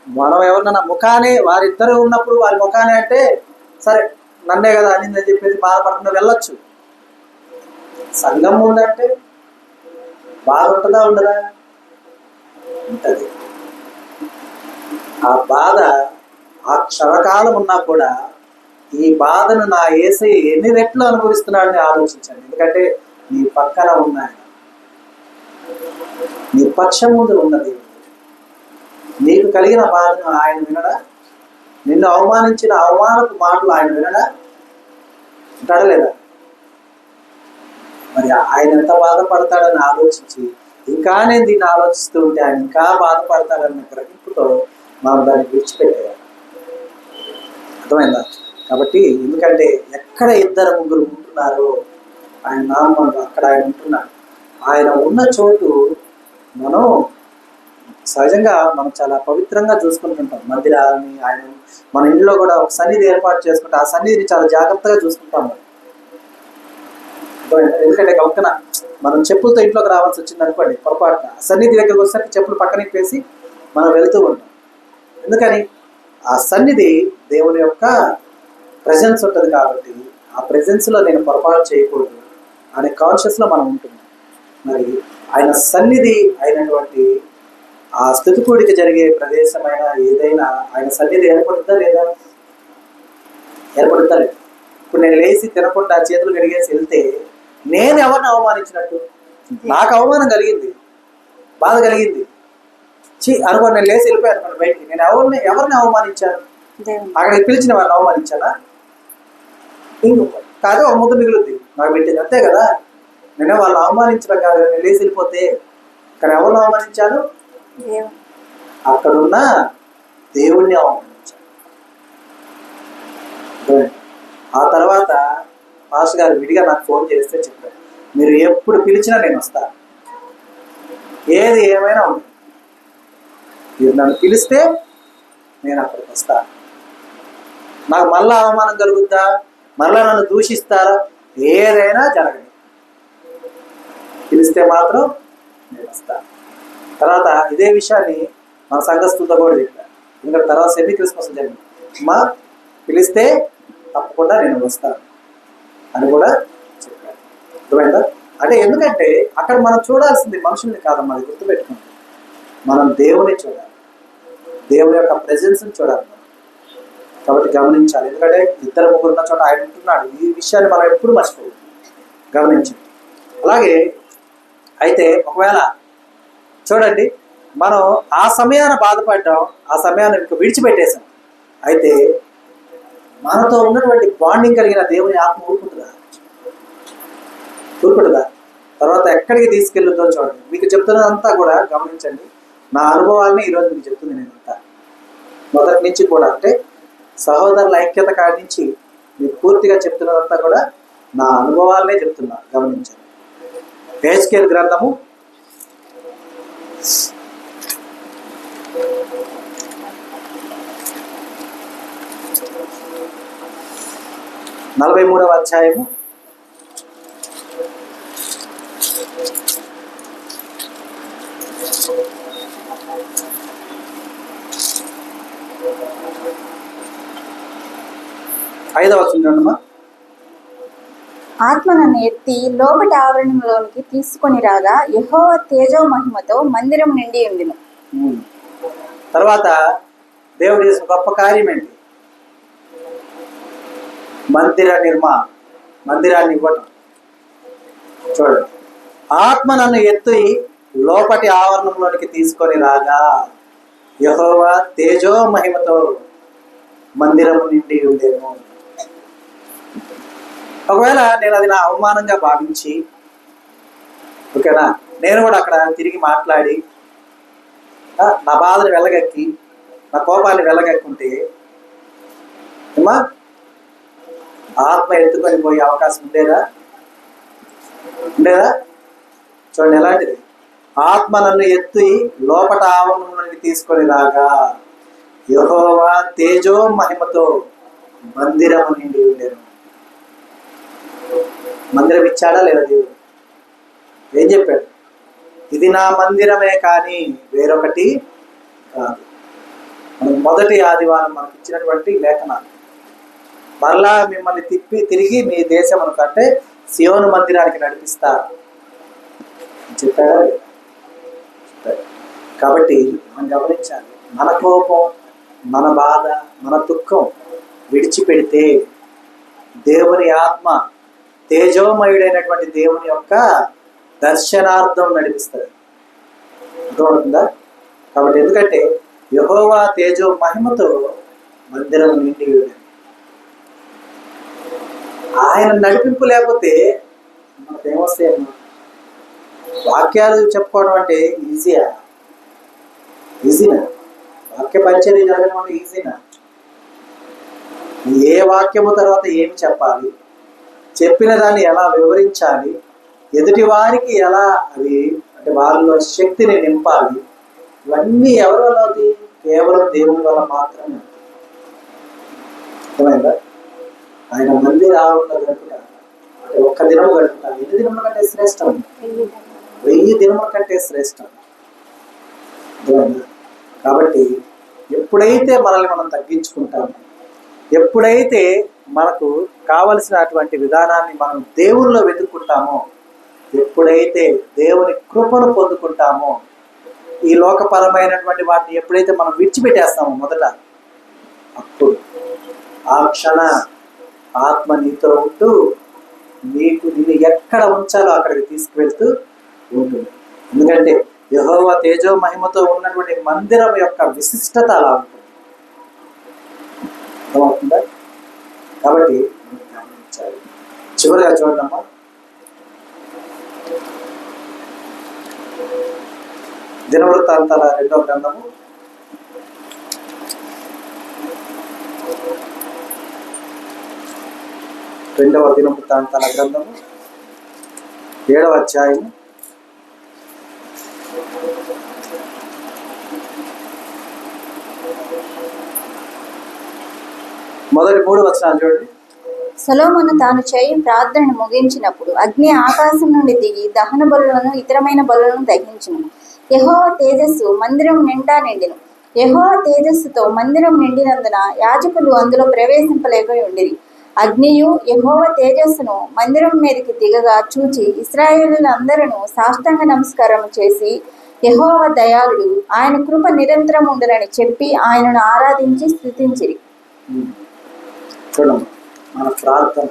మనం ఎవరినైనా ముఖానే, వారిద్దరు ఉన్నప్పుడు వారి ముఖానే అంటే సరే నన్నే కదా అనిందని చెప్పేసి బాధపడకుండా వెళ్ళొచ్చు. సంఘం ఉందంటే బాధ ఉంటుందా ఉండదా? ఉంటుంది. ఆ బాధ ఆ క్షణకాలం ఉన్నా కూడా ఈ బాధను నా యేసయ్య ఎన్ని రెట్లు అనుభవిస్తున్నాడని ఆలోచించండి. ఎందుకంటే నీ పక్కన ఉన్నాయి, నీ పక్షం ముందు ఉన్నది. నీకు కలిగిన బాధను ఆయన వినడా? నిన్ను అవమానించిన అవమానపు మాటలు ఆయన వినడా? ఉంటాడా లేదా? మరి ఆయన ఎంత బాధపడతాడని ఆలోచించి, ఇంకా నేను దీన్ని ఆలోచిస్తూ ఉంటే ఆయన ఇంకా బాధపడతాడన్న గ్రహింపుతో మనం దాన్ని విడిచిపెట్టేయాలి. అర్థమైందా? కాబట్టి ఎందుకంటే ఎక్కడ ఇద్దరు ముగ్గురు ఉంటున్నారో ఆయన నామంలో అక్కడ ఆయన ఉంటున్నాడు. ఆయన ఉన్న చోటు మనం సహజంగా మనం చాలా పవిత్రంగా చూసుకుంటుంటాం మందిరాన్ని. ఆయన మన ఇంట్లో కూడా ఒక సన్నిధి ఏర్పాటు చేసుకుంటే ఆ సన్నిధిని చాలా జాగ్రత్తగా చూసుకుంటాం. ఎందుకంటే గౌకన మనం చెప్పులతో ఇంట్లోకి రావాల్సి వచ్చింది అనుకోండి, పొరపాటున సన్నిధి దగ్గరకు వచ్చేసరికి చెప్పులు పక్కన వేసి మనం వెళ్తూ ఉంటాం. ఎందుకని? ఆ సన్నిధి దేవుని యొక్క ప్రెజెన్స్ ఉంటుంది కాబట్టి ఆ ప్రెజెన్స్లో నేను పొరపాటు చేయకూడదు అనే కాన్షియస్లో మనం ఉంటున్నాం. మరి ఆయన సన్నిధి అయినటువంటి ఆ స్తుతి కూడిక జరిగే ప్రదేశమైన ఏదైనా ఆయన సన్నిధి ఏర్పడుతుందా లేదా? ఏర్పడుతుందా లేదు? ఇప్పుడు నేను లేచి తినకుండా చేతులు కడిగేసి వెళ్తే నేను ఎవరిని అవమానించినట్టు? నాకు అవమానం కలిగింది, బాధ కలిగింది, అనుకోండి. నేను లేచి వెళ్ళిపోయాను అనుకోండి బయటికి, నేను ఎవరిని అవమానించాను? అక్కడికి పిలిచిన వారిని అవమానించానా? కాదు, ఒక ముద్ద మిగులుద్ది నాకు పెట్టింది, అంతే కదా. నేను వాళ్ళు అవమానించడం కాదు, నేను లేచి వెళ్ళిపోతే ఇక్కడ ఎవరిని అవమానించాను? అక్కడున్న దేవుణ్ణి అవమానించాను. ఆ తర్వాత మాస్టర్ గారు విడిగా నాకు ఫోన్ చేస్తే చెప్పారు, మీరు ఎప్పుడు పిలిచినా నేను వస్తాను, ఏది ఏమైనా ఉంది, మీరు నన్ను పిలిస్తే నేను అక్కడికి వస్తాను. నాకు మళ్ళా అవమానం కలుగుద్దా, మళ్ళా నన్ను దూషిస్తారా, ఏదైనా జరగదు, పిలిస్తే మాత్రం నేను వస్తాను. తర్వాత ఇదే విషయాన్ని మన సంఘస్థులతో కూడా చెప్పాను. ఎందుకంటే తర్వాత సెమీ క్రిస్మస్ జరిగింది, మా పిలిస్తే తప్పకుండా నేను వస్తాను అని కూడా చెప్పాను. అర్థమైందా? అంటే ఎందుకంటే అక్కడ మనం చూడాల్సింది మనుషుల్ని కాదమ్మా, అది గుర్తుపెట్టుకోండి. మనం దేవుని చూడాలి, దేవుని యొక్క ప్రెజెన్స్ని చూడాలి. కాబట్టి గమనించాలి. ఎందుకంటే ఇద్దరు ముగ్గురు ఉన్న చోట ఆయన ఉంటున్నాడు. ఈ విషయాన్ని మనం ఎప్పుడు మర్చిపోదు, గమనించండి. అలాగే అయితే ఒకవేళ చూడండి, మనం ఆ సమయాన్ని బాధపడ్డాం, ఆ సమయాన్ని ఇంకా విడిచిపెట్టేసాం. అయితే మనతో ఉన్నటువంటి బాండింగ్ కలిగిన దేవుని ఆత్మ ఊరుకుంటుందా? తర్వాత ఎక్కడికి తీసుకెళ్ళుద్దో చూడండి. మీకు చెప్తున్నదంతా కూడా గమనించండి. నా అనుభవాల్ని ఈరోజు మీకు చెప్తుంది నేనంతా. మొదటి నుంచి కూడా, అంటే సహోదరుల ఐక్యత కాడి నుంచి మీకు పూర్తిగా చెప్తున్నదంతా కూడా నా అనుభవాలనే చెప్తున్నా, గమనించండి. హెచ్కేల్ గ్రంథము 43వ అధ్యాయము 5వ వచనం. ఆత్మ నన్ను ఎత్తి లోపటి ఆవరణంలోనికి తీసుకొని రాగా యెహోవా తేజో మహిమతో మందిరం నిండి ఉండిను. తర్వాత దేవుడు చేసిన గొప్ప కార్యం ఏంటి? మందిర నిర్మాణం, మందిరాన్ని ఇవ్వటం. చూడండి, ఆత్మ నన్ను ఎత్తి లోపటి ఆవరణంలోనికి తీసుకొని రాగా యెహోవా తేజో మహిమతో మందిరము నిండి ఉండేను. ఒకవేళ నేను అది నా అవమానంగా భావించి, ఓకేనా, నేను కూడా అక్కడ తిరిగి మాట్లాడి నా బాధను వెళ్ళగక్కి, నా కోపాన్ని వెళ్ళగక్కుంటే ఏమా ఆత్మ ఎత్తుకొని పోయే అవకాశం ఉండేదా? చూడండి ఎలాంటిది. ఆత్మ నన్ను ఎత్తి లోపట ఆవరణంలోకి తీసుకొని రాగా యెహోవా తేజో మహిమతో మందిరము నిండి ఉండేను. మందిరం ఇచ్చాడా లేదా దేవుడు? ఏం చెప్పాడు? ఇది నా మందిరమే కానీ వేరొకటి కాదు. మొదటి ఆదివారం మనకి ఇచ్చినటువంటి లేఖనాలు, మరలా మిమ్మల్ని తిరిగి మీ దేశమును కంటే సియోను మందిరానికి నడిపిస్తా చెప్పాడా? కాబట్టి మనం గమనించాలి, మన కోపం, మన బాధ, మన దుఃఖం విడిచిపెడితే దేవుని ఆత్మ తేజోమయుడైనటువంటి దేవుని యొక్క దర్శనార్థం నడిపిస్తుంది. అర్థమవుతుందా? కాబట్టి ఎందుకంటే యెహోవా తేజో మహిమతో మందిరం నిండి, ఆయన నడిపింపు లేకపోతే మనకు ఏమొస్తాయి అమ్మా? వాక్యాలు చెప్పుకోవడం అంటే ఈజీనా? వాక్య పరిచర్య జరగడం అంటే ఈజీనా? ఏ వాక్యము తర్వాత ఏమి చెప్పాలి, చెప్పిన దాన్ని ఎలా వివరించాలి, ఎదుటి వారికి ఎలా అది అంటే వారిలో శక్తిని నింపాలి, ఇవన్నీ ఎవరి వల్ల అవుతాయి? కేవలం దేవుని వల్ల మాత్రమే. అర్థమైందా? ఆయన మందిరాలలో గడుపుతారు అంటే ఒక్క దినం గడుపుతారు. 8 దినముల కంటే శ్రేష్టం, 1000 దినముల కంటే శ్రేష్టం. అర్థమైందా? కాబట్టి ఎప్పుడైతే మనల్ని మనం తగ్గించుకుంటామో, ఎప్పుడైతే మనకు కావలసినటువంటి విధానాన్ని మనం దేవునిలో వెతుక్కుంటామో, ఎప్పుడైతే దేవుని కృపను పొందుకుంటామో, ఈ లోకపరమైనటువంటి వాటిని ఎప్పుడైతే మనం విడిచిపెట్టేస్తామో మొదట, అప్పుడు ఆ క్షణ ఆత్మ నీతో ఉంటూ నిన్ను ఎక్కడ ఉంచాలో అక్కడికి తీసుకువెళ్తూ ఉంటుంది. ఎందుకంటే యెహోవా తేజో మహిమతో ఉన్నటువంటి మందిరం యొక్క విశిష్టత అలా ఉంటుంది. అర్థమవుతుందా? కాబట్టి గమనించాలి. చివరిగా చూడమ్మా, దినవృత్తాంతాల 2వ గ్రంథము 2వ దినవృత్తాంతాల గ్రంథము 7వ అధ్యాయము 3 వచనాలు చూడండి. సొలొమోను తాను చేయు ప్రార్థనను ముగించినప్పుడు అగ్ని ఆకాశం నుండి దిగి దహన బలులను ఇతరమైన బలులను దహించును. యెహోవా తేజస్సు మందిరం నిండా నిండెను. యెహోవా తేజస్సుతో మందిరం నిండినందున యాజకులు అందులో ప్రవేశింపలేక ఉండిరి. అగ్నియు యెహోవా తేజస్సును మందిరం మీదకి దిగగా చూచి ఇశ్రాయేలీయులందరూ సాష్టాంగ నమస్కారం చేసి, యెహోవా దయాళుడు, ఆయన కృప నిరంతరం ఉండునని చెప్పి ఆయనను ఆరాధించి స్తుతించిరి. చూడమ్మా, మన ప్రార్థన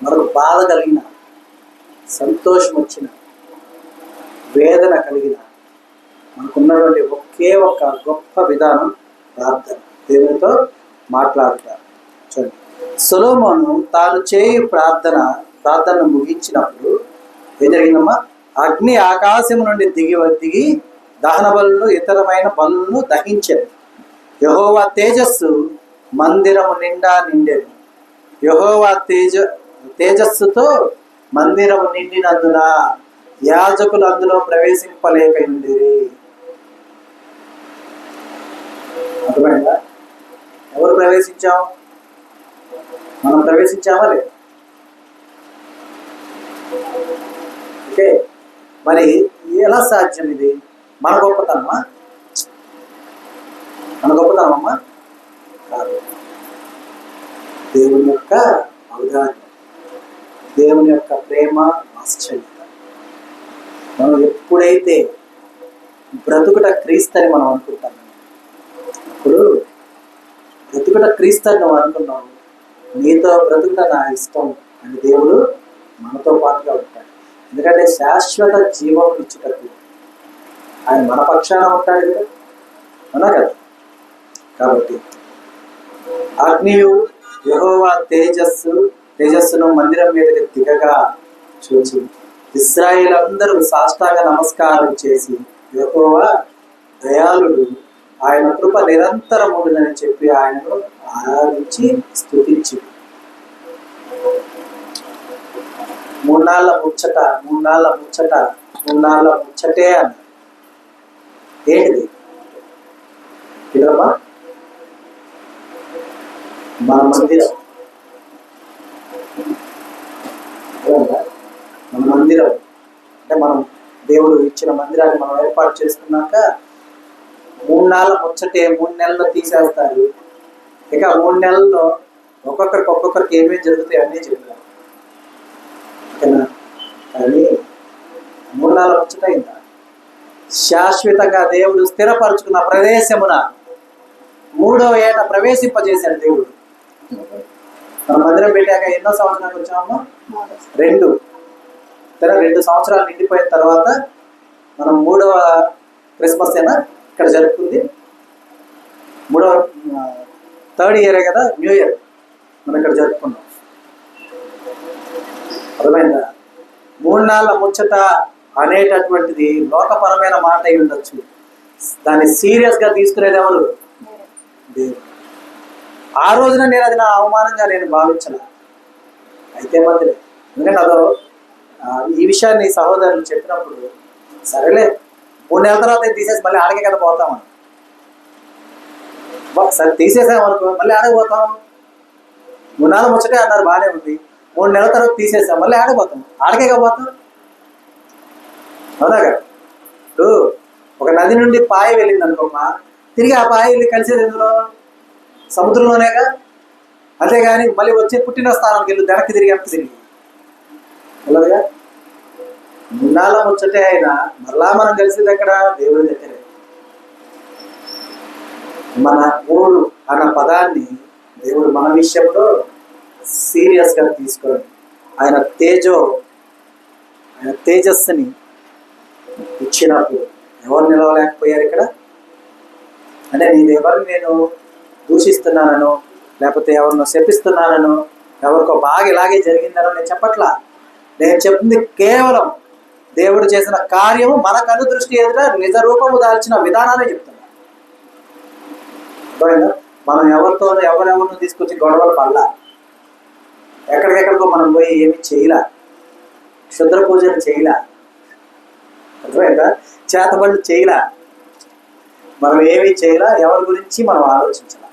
మనకు బాధ కలిగిన, సంతోషం వచ్చిన, వేదన కలిగిన, మనకున్నటువంటి ఒకే ఒక గొప్ప విధానం ప్రార్థన. దేవునితో మాట్లాడతారు. చూడండి, సొలొమోను తాను చేయు ప్రార్థనను ముగించినప్పుడు ఏం జరిగిందమ్మా? అగ్ని ఆకాశం నుండి దిగి దహన బలులను ఇతరమైన బలులను దహించారు. యెహోవా తేజస్సు మందిరము నిండా నిండెను. యెహోవా తేజస్సుతో మందిరము నిండినందున యాజకులు అందులో ప్రవేశింపలేక ఉండిరి. అర్థమైందా? ఎవరు ప్రవేశించాం? మనం ప్రవేశించామా లేదు? ఓకే, మరి ఎలా సాధ్యం ఇది? మన గొప్పతనమా? కాదు. దేవుని యొక్క ఔదార్యం, దేవుని యొక్క ప్రేమ, ఆశ్చర్యం. మనం ఎప్పుడైతే బ్రతుకుట క్రీస్తని మనం అనుకుంటాం, అప్పుడు బ్రతుకుట క్రీస్తని నువ్వు అనుకున్నావు, నీతో బ్రతుకుట నా ఇష్టం అని దేవుడు మనతో పాటుగా ఉంటాడు. ఎందుకంటే శాశ్వత జీవం ఇచ్చుటకు ఆయన మన పక్షాన ఉంటాడు కదా, అవునా కదా? కాబట్టి అగ్నియు యెహోవా తేజస్సును మందిరం మీదకి దిగగా చూచి ఇశ్రాయేలందరూ సాష్టాంగ నమస్కారం చేసి, యెహోవా దయాళుడు, ఆయన కృప నిరంతరం ఉండునని చెప్పి ఆయనను ఆరాధించి స్తుతించి. 3 నాళ్ళ ముచ్చటే అన్న ఏంటిది? ఇదమ్మా మన మందిరం. మన మందిరం అంటే మనం దేవుడు ఇచ్చిన మందిరాన్ని మనం ఏర్పాటు చేసుకున్నాక 3 నాళ్ళ ముచ్చటే 3 నెలల్లో తీసేస్తారు. ఇక 3 నెలల్లో ఒక్కొక్కరికి ఏమేమి జరుగుతాయి అన్నీ చెప్తారు. ఓకేనా? కానీ 3 నాళ్ళ ముచ్చట అయిందా? శాశ్వతంగా దేవుడు స్థిరపరుచుకున్న ప్రదేశమున 3వ ఏట ప్రవేశింపజేశాడు దేవుడు. మన మందిరం పెట్టాక ఎన్నో సంవత్సరాలకు వచ్చామమ్మా? 2. 2 సంవత్సరాలు నిండిపోయిన తర్వాత మనం 3వ క్రిస్మస్ అయినా ఇక్కడ జరుపుకుంది. 3rd ఇయరే కదా, న్యూ ఇయర్ మనం ఇక్కడ జరుపుకున్నాం. అర్థమైందా? మూడు నాళ్ళ ముచ్చట అనేటటువంటిది లోకపరమైన మాట అయి ఉండొచ్చు. దాన్ని సీరియస్గా తీసుకునేది ఎవరు? దేవుడు. ఆ రోజున నేను అది నా అవమానంగా నేను భావించను. అయితే మందిలే, ఎందుకంటే అదో ఈ విషయాన్ని సహోదరులు చెప్పినప్పుడు సరేలే 3 నెలల తర్వాత తీసేసి మళ్ళీ ఆడకే కదా పోతామని. సరే తీసేసామనుకో మళ్ళీ ఆడకపోతాం. 3 నెలల ముచ్చటే అన్నారు, బాగానే ఉంది. 3 నెలల తర్వాత తీసేసాం, మళ్ళీ ఆడపోతాం. ఆడకే పోతాం. అవునా కదా? ఇప్పుడు ఒక నది నుండి పాయ వెళ్ళింది అనుకోమ్మా, తిరిగి ఆ పాయ వెళ్ళి కలిసేది ఎందులో? సముద్రంలోనేగా. అంతేగాని మళ్ళీ వచ్చే పుట్టిన స్థానానికి వెళ్ళి వెనక్కి తిరిగి వెళ్ళదుగా. 3 నెలల ముచ్చటే అయినా మరలా మనం కలిసేది ఎక్కడ? దేవుడి దగ్గరే. మన మూడు అన్న పదాన్ని దేవుడు మన విషయంలో సీరియస్గా తీసుకొని ఆయన తేజస్సుని ఇచ్చినప్పుడు ఎవరు నిలవలేకపోయారు ఇక్కడ? అంటే ఎవరిని నేను దూషిస్తున్నానో లేకపోతే ఎవరినో శపిస్తున్నానో ఎవరికో బాగా ఇలాగే జరిగిందనో నేను చెప్పట్లా. నేను చెప్తుంది కేవలం దేవుడు చేసిన కార్యము మన కను దృష్టి ఎదుట నిజ రూపము దాల్చిన విధానాన్ని చెప్తున్నా. మనం ఎవరితోనూ ఎవరెవరినో తీసుకొచ్చి గొడవలు పడలా, ఎక్కడికెక్కడికో మనం పోయి ఏమి చేయలా, క్షుద్ర పూజలు చేయలా, అర్థమైందా? చేతబడులు చేయలా, మనం ఏమీ చేయలా. ఎవరి గురించి మనం ఆలోచించాల.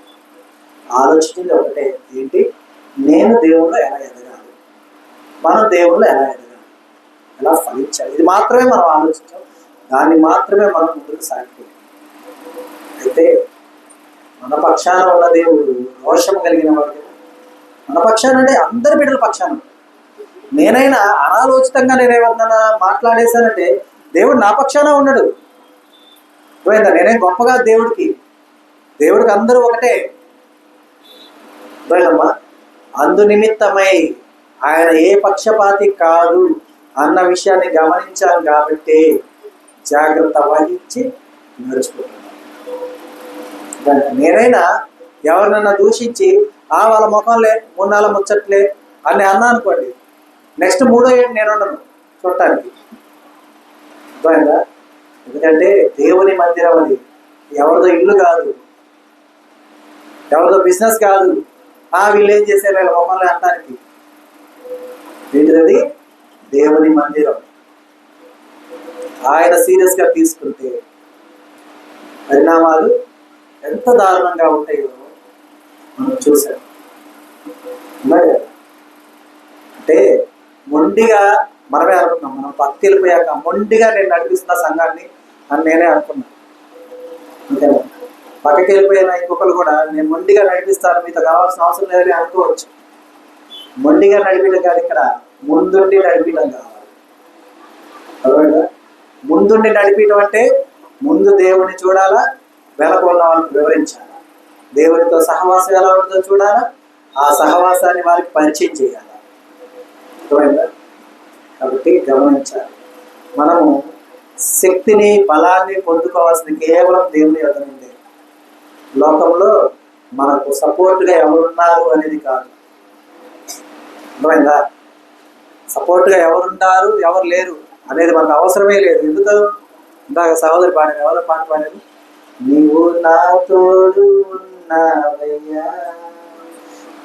ఆలోచించింది ఒకటే, ఏంటి? నేను దేవుళ్ళు ఎలా ఎదగాలి, మనం దేవుళ్ళు ఎలా ఎదగాలి, ఎలా ఫలించాలి, ఇది మాత్రమే మనం ఆలోచించాం. దాన్ని మాత్రమే మనం ముందుకు సాగిపోయాం. అయితే మన పక్షాన ఉన్న దేవుడు రోషం కలిగిన వాడు. మన పక్షాన అంటే అందరి బిడ్డల పక్షాన. నేనైనా అనాలోచితంగా నేనేమన్నా మాట్లాడేశానంటే దేవుడు నా పక్షాన ఉన్నాడు. పోయిందా? నేనేం గొప్పగా దేవుడికి అందరూ ఒకటే. పోయిందమ్మా. అందు నిమిత్తమై ఆయన ఏ పక్షపాతి కాదు అన్న విషయాన్ని గమనించాను కాబట్టి జాగ్రత్త వహించి నడుచుకుంటున్నాను. నేనైనా ఎవరినైనా దూషించి వాళ్ళ ముఖంలే 3 నెలల ముచ్చట్లే అని అన్నా అనుకోండి, నెక్స్ట్ 3వ ఏడు నేను ఉండను చూడటానికి. అర్థమైందా? ఎందుకంటే దేవుని మందిరం అది, ఎవరిదో ఇల్లు కాదు, ఎవరిదో బిజినెస్ కాదు. వీళ్ళు ఏం చేశారు వీళ్ళ ముఖంలో అనడానికి. ఏంటిది? దేవుని మందిరం. ఆయన సీరియస్గా తీసుకుంటే పరిణామాలు ఎంత దారుణంగా ఉంటాయో మనం చూసాం. అంటే మొండిగా మనమే అనుకున్నాం, మనం భక్తి వెళ్ళిపోయాక మొండిగా నేను నడిపిస్తున్న సంఘాన్ని అని నేనే అనుకున్నాను. అంతేనా? పక్కకి వెళ్ళిపోయిన ఇంకొకరు కూడా నేను మొండిగా నడిపిస్తాను, మీతో కావాల్సిన అవసరం లేదని అనుకోవచ్చు. మొండిగా నడిపించడం కాదు, ఇక్కడ ముందుండి నడిపించడం కావాలి. అర్థమైందా? ముందుండి నడిపించడం అంటే ముందు దేవుడిని చూడాలా, వెనక ఉన్న వాళ్ళకి వివరించాలా, దేవునితో సహవాసం ఎలా ఉంటుందో చూడాలా, ఆ సహవాసాన్ని వారికి పరిచయం చేయాలి. అర్థమైందా? కాబట్టి గమనించాలి, మనము శక్తిని బలాన్ని పొందుకోవాల్సింది కేవలం దేవుని యొద్ద నుండే. లోకంలో మనకు సపోర్ట్గా ఎవరున్నారు అనేది కాదు. అర్థమైందా? సపోర్ట్గా ఎవరున్నారు ఎవరు లేరు అనేది మనకు అవసరమే లేదు. ఎందుకు? ఇందాక సహోదరి పాడారు, ఎవరో పాట పాడారు, నీవు నా తోడు ఉన్నావయ్యా,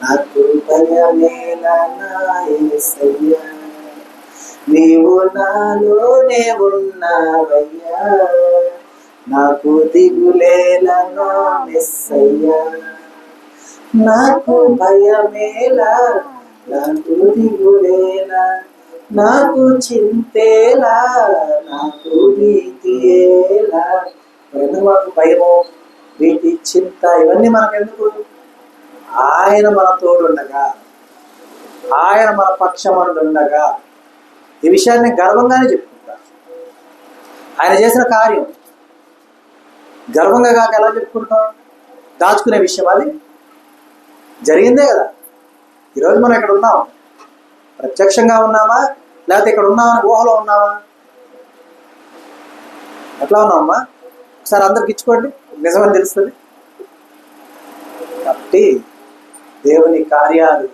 నాకు భయమేలా నా యేసయ్యా, నీవు నాలోనే ఉన్నావయ్యా, నాకు దిగులేలా నా మెస్సయ్యా, నాకు భయమేలా, నాకు దిగులేలా, నాకు చింతేలా, నాకు భీతియేలా. మాకు భయము, భీతి, చింత ఇవన్నీ మనకెందుకు? ఆయన మన తోడుండగా, ఆయన మన పక్షమందుండగా ఈ విషయాన్ని గర్వంగానే చెప్పుకుంటా. ఆయన చేసిన కార్యం గర్వంగా కాక ఎలా చెప్పుకుంటాం? దాచుకునే విషయం అది జరిగిందే కదా. ఈరోజు మనం ఇక్కడ ఉన్నాం, ప్రత్యక్షంగా ఉన్నామా లేకపోతే ఇక్కడ ఉన్నామా ఊహలో ఉన్నామా? ఎట్లా ఉన్నామమ్మా? ఒకసారి అందరికి ఇచ్చుకోండి, నిజమని తెలుస్తుంది. కాబట్టి దేవుని కార్యాలు,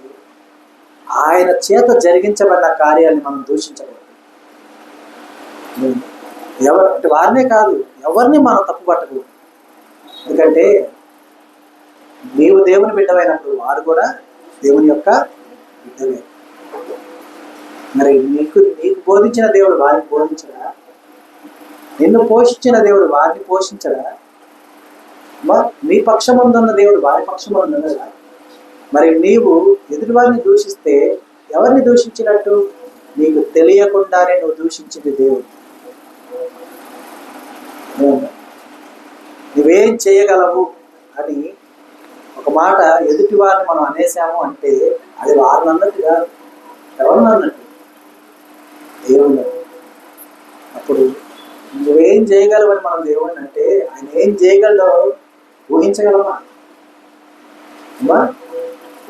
ఆయన చేత జరిగించబడిన కార్యాన్ని మనం దూషించకూడదు. ఎవరు అంటే వారినే కాదు, ఎవరిని మనం తప్పు పట్టకూడదు. ఎందుకంటే నీవు దేవుని బిడ్డమైనప్పుడు వారు కూడా దేవుని యొక్క బిడ్డలే. మరి నీకు బోధించిన దేవుడు వారిని బోధించడా? నిన్ను పోషించిన దేవుడు వారిని పోషించడా? నీ పక్షమందున్న దేవుడు వారి పక్షమందున్నదా? మరి నీవు ఎదుటి వారిని దూషిస్తే ఎవరిని దూషించినట్టు? నీకు తెలియకుండానే నువ్వు దూషించింది దేవుడు. నువ్వేం చేయగలవు అని ఒక మాట ఎదుటి వారిని మనం అనేసాము అంటే అది వారిని అన్నట్టు కాదు, ఎవరిని అన్నట్టు? దేవుడు. అప్పుడు నువ్వేం చేయగలవని మనం దేవుడిని అంటే ఆయన ఏం చేయగలడో ఊహించగలమా?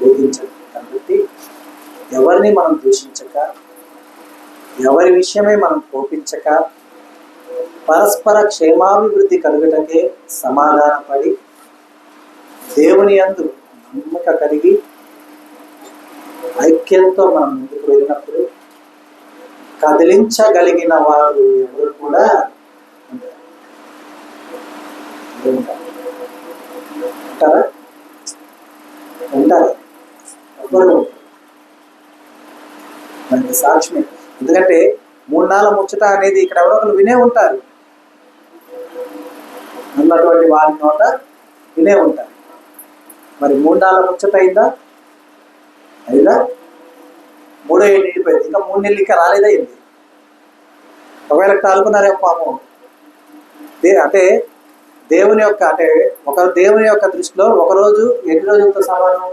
ఊహించదు. కాబట్టి ఎవరిని మనం దూషించక, ఎవరి విషయమే మనం కోపించక, పరస్పర క్షేమాభివృద్ధి కలుగుటకే సమాధానపడి దేవుని యందు నమ్మక కలిగి ఐక్యంతో మనం ముందుకు వెళ్ళినప్పుడు కదిలించగలిగిన వారు ఎవరు కూడా ఉంటారా? ఉంటారు. ఎవరు మనకి సాక్ష్యం. ఎందుకంటే 3 నాళ్ళ ముచ్చట అనేది ఇక్కడ ఎవరో ఒకరు వినే ఉంటారు, ఉన్నటువంటి వారి నోట వినే ఉంటారు. మరి 3 నాళ్ళ ముచ్చట అయిందా? 3వ ఏడు నిండిపోయింది, ఇంకా 3 నెలలు ఇంకా రాలేదా ఏంది? ఒకవేళ అనుకున్నారేమో పాపం. అంటే దేవుని యొక్క అంటే దేవుని యొక్క దృష్టిలో ఒకరోజు ఎన్ని రోజులతో సమానం?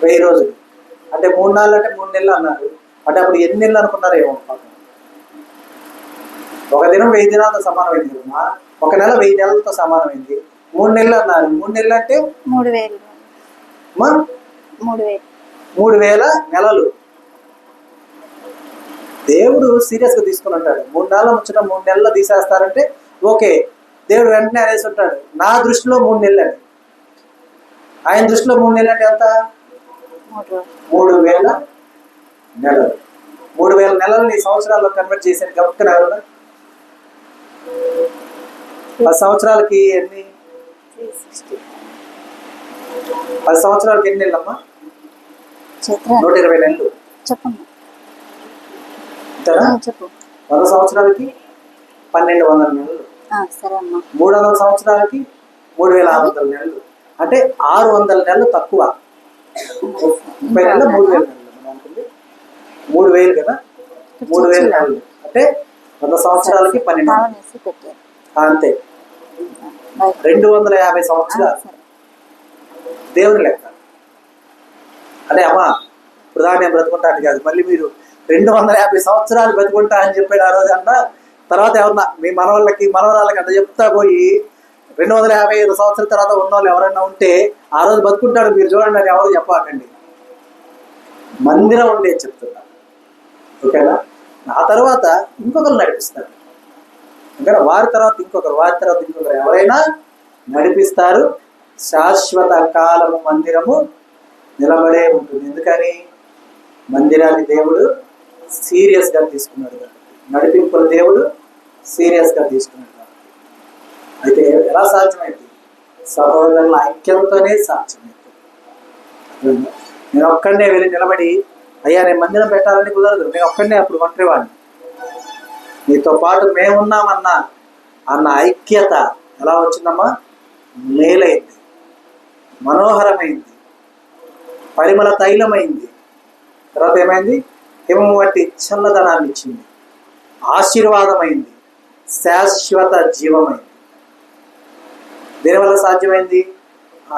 1000 రోజులు. అంటే 3 నాళ్ళు అంటే 3 నెలలు అన్నారు. అంటే అప్పుడు ఎన్ని నెలలు అనుకున్నారేమో పాపం. ఒక దినం 1000 దినాలతో సమానమైంది, ఒక నెల 1000 నెలలతో సమానమైంది. 3 నెలలు అన్నారు. 3 నెలలు అంటే 3000 నెలలు. దేవుడు సీరియస్ గా తీసుకుని ఉంటాడు. 3 నెలల ముచ్చట 3 నెలల్లో తీసేస్తారంటే ఓకే, దేవుడు వెంటనే అనేసి ఉంటాడు నా దృష్టిలో 3 నెలలు అని. ఆయన దృష్టిలో 3 నెలలు అంటే ఎంత? 3000 నెలలు. 3000 నెలలని సంవత్సరాల్లో కన్వర్ట్ చేసాను గమనికన. 10 సంవత్సరాలకి ఎన్ని? 10 సంవత్సరాలకి ఎన్ని నెలలమ్మా? 120 నెలలు. చెప్పండి. 100 సంవత్సరాలకి 1200 నెలలు. 300 సంవత్సరాలకి 3600 నెలలు. అంటే 600 నెలలు తక్కువ. 30 నెలలు 3000 నెలలు అనుకుంది. 3000 కదా, 3000 నెలలు అంటే 100 సంవత్సరాలకి 12 అంతే. 250 సంవత్సరాలు దేవుని లెక్క. అదే అమ్మా ఇప్పుడు దాకా నేను బ్రతుకుంటాను కాదు, మళ్ళీ మీరు 250 సంవత్సరాలు బ్రతుకుంటా అని చెప్పాడు ఆ రోజు అన్న. తర్వాత ఎవరన్నా మీ మనవరాళ్ళకి అంత చెప్తా పోయి 255 సంవత్సరాల తర్వాత ఉన్న వాళ్ళు ఎవరైనా ఉంటే ఆ రోజు బతుకుంటాడు మీరు చూడండి అని ఎవరు చెప్పకండి. మందిరం ఉండేది చెప్తున్నా, ఓకేనా? ఆ తర్వాత ఇంకొకరు నడిపిస్తారు, ఓకేనా? వారి తర్వాత ఇంకొకరు ఎవరైనా నడిపిస్తారు. శాశ్వత కాలము మందిరము నిలబడే ఉంటుంది. ఎందుకని? మందిరాన్ని దేవుడు సీరియస్గా తీసుకున్నాడు కాబట్టి, నడిపింపుల దేవుడు సీరియస్గా తీసుకున్నాడు కాబట్టి. అయితే ఎలా సాధ్యమైంది? సహోదరుల ఐక్యంతోనే సాధ్యమైంది. నేను ఒక్కడనే వెళ్ళి నిలబడి అయ్యా నేను మందిరం పెట్టాలని కుదరదు. నేను ఒక్కడనే అప్పుడు ఒంటరివాడిని. నీతో పాటు మేమున్నామన్నా అన్న ఐక్యత ఎలా వచ్చిందమ్మా? మేలైంది, మనోహరమైంది, పరిమళ తైలమైంది. తర్వాత ఏమైంది? హిమము వంటి చల్లదనాన్ని ఇచ్చింది, ఆశీర్వాదమైంది, శాశ్వత జీవమైంది. దేనివల్ల సాధ్యమైంది?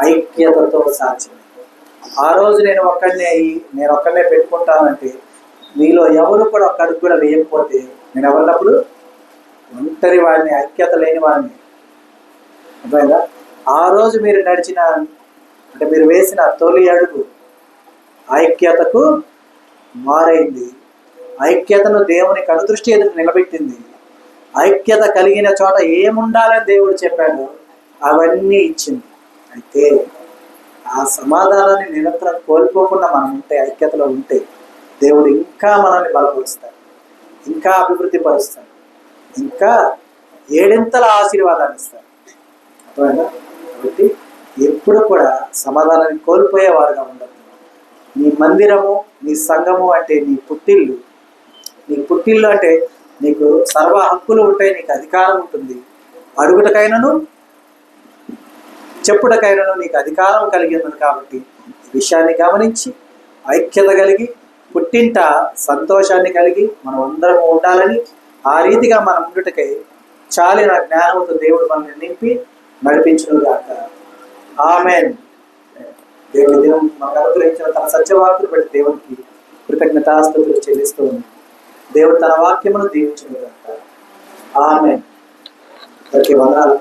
ఐక్యతతో సాధ్యమైంది. ఆ రోజు నేను ఒక్కడనే పెట్టుకుంటానంటే మీలో ఎవరు కూడా ఒక్క అడుగు కూడా వేయకపోతే నేను ఎవరినప్పుడు ఒంటరి వాడిని, ఐక్యత లేని వాడిని. అర్థమైందా? ఆ రోజు మీరు అంటే మీరు వేసిన తొలి అడుగు ఐక్యతకు మారైంది. ఐక్యతను దేవుని కనుదృష్టి ఎదురు నిలబెట్టింది. ఐక్యత కలిగిన చోట ఏముండాలని దేవుడు చెప్పాడు అవన్నీ ఇచ్చింది. అయితే ఆ సమాధానాన్ని నిరంతరం కోల్పోకుండా మనం ఉంటే, ఐక్యతలో ఉంటే దేవుడు ఇంకా మనల్ని బలపరుస్తాడు. ఇంకా అభివృద్ధి పరుస్తాడు, ఇంకా ఏడింతల ఆశీర్వాదాన్ని ఇస్తాడు. అర్థమైందా? కాబట్టి ఎప్పుడు కూడా సమాధానాన్ని కోల్పోయేవారుగా ఉండదు. నీ మందిరము, నీ సంఘము అంటే నీ పుట్టిల్లు. నీ పుట్టిల్లు అంటే నీకు సర్వ హక్కులు ఉంటాయి, నీకు అధికారం ఉంటుంది. అడుగుటకైనను చెప్పుటకైనను నీకు అధికారం కలిగి ఉన్నది. కాబట్టి ఈ విషయాన్ని గమనించి ఐక్యత కలిగి పుట్టింట సంతోషాన్ని కలిగి మనం అందరం ఉండాలని, ఆ రీతిగా మనం ఉండుటకై చాలిన జ్ఞానంతో దేవుడు మనల్ని నింపి నడిపించును గాక. ఆమేన్. దేవుడు మనకు అనుగ్రహించిన తన సత్యవాక్కులు బట్టి దేవునికి కృతజ్ఞతాస్తుతులు చెల్లిస్తూ ఉంది. దేవుడు తన వాక్యమును దీవించును గాక. ఆమేన్. అందరికీ వందనాలు.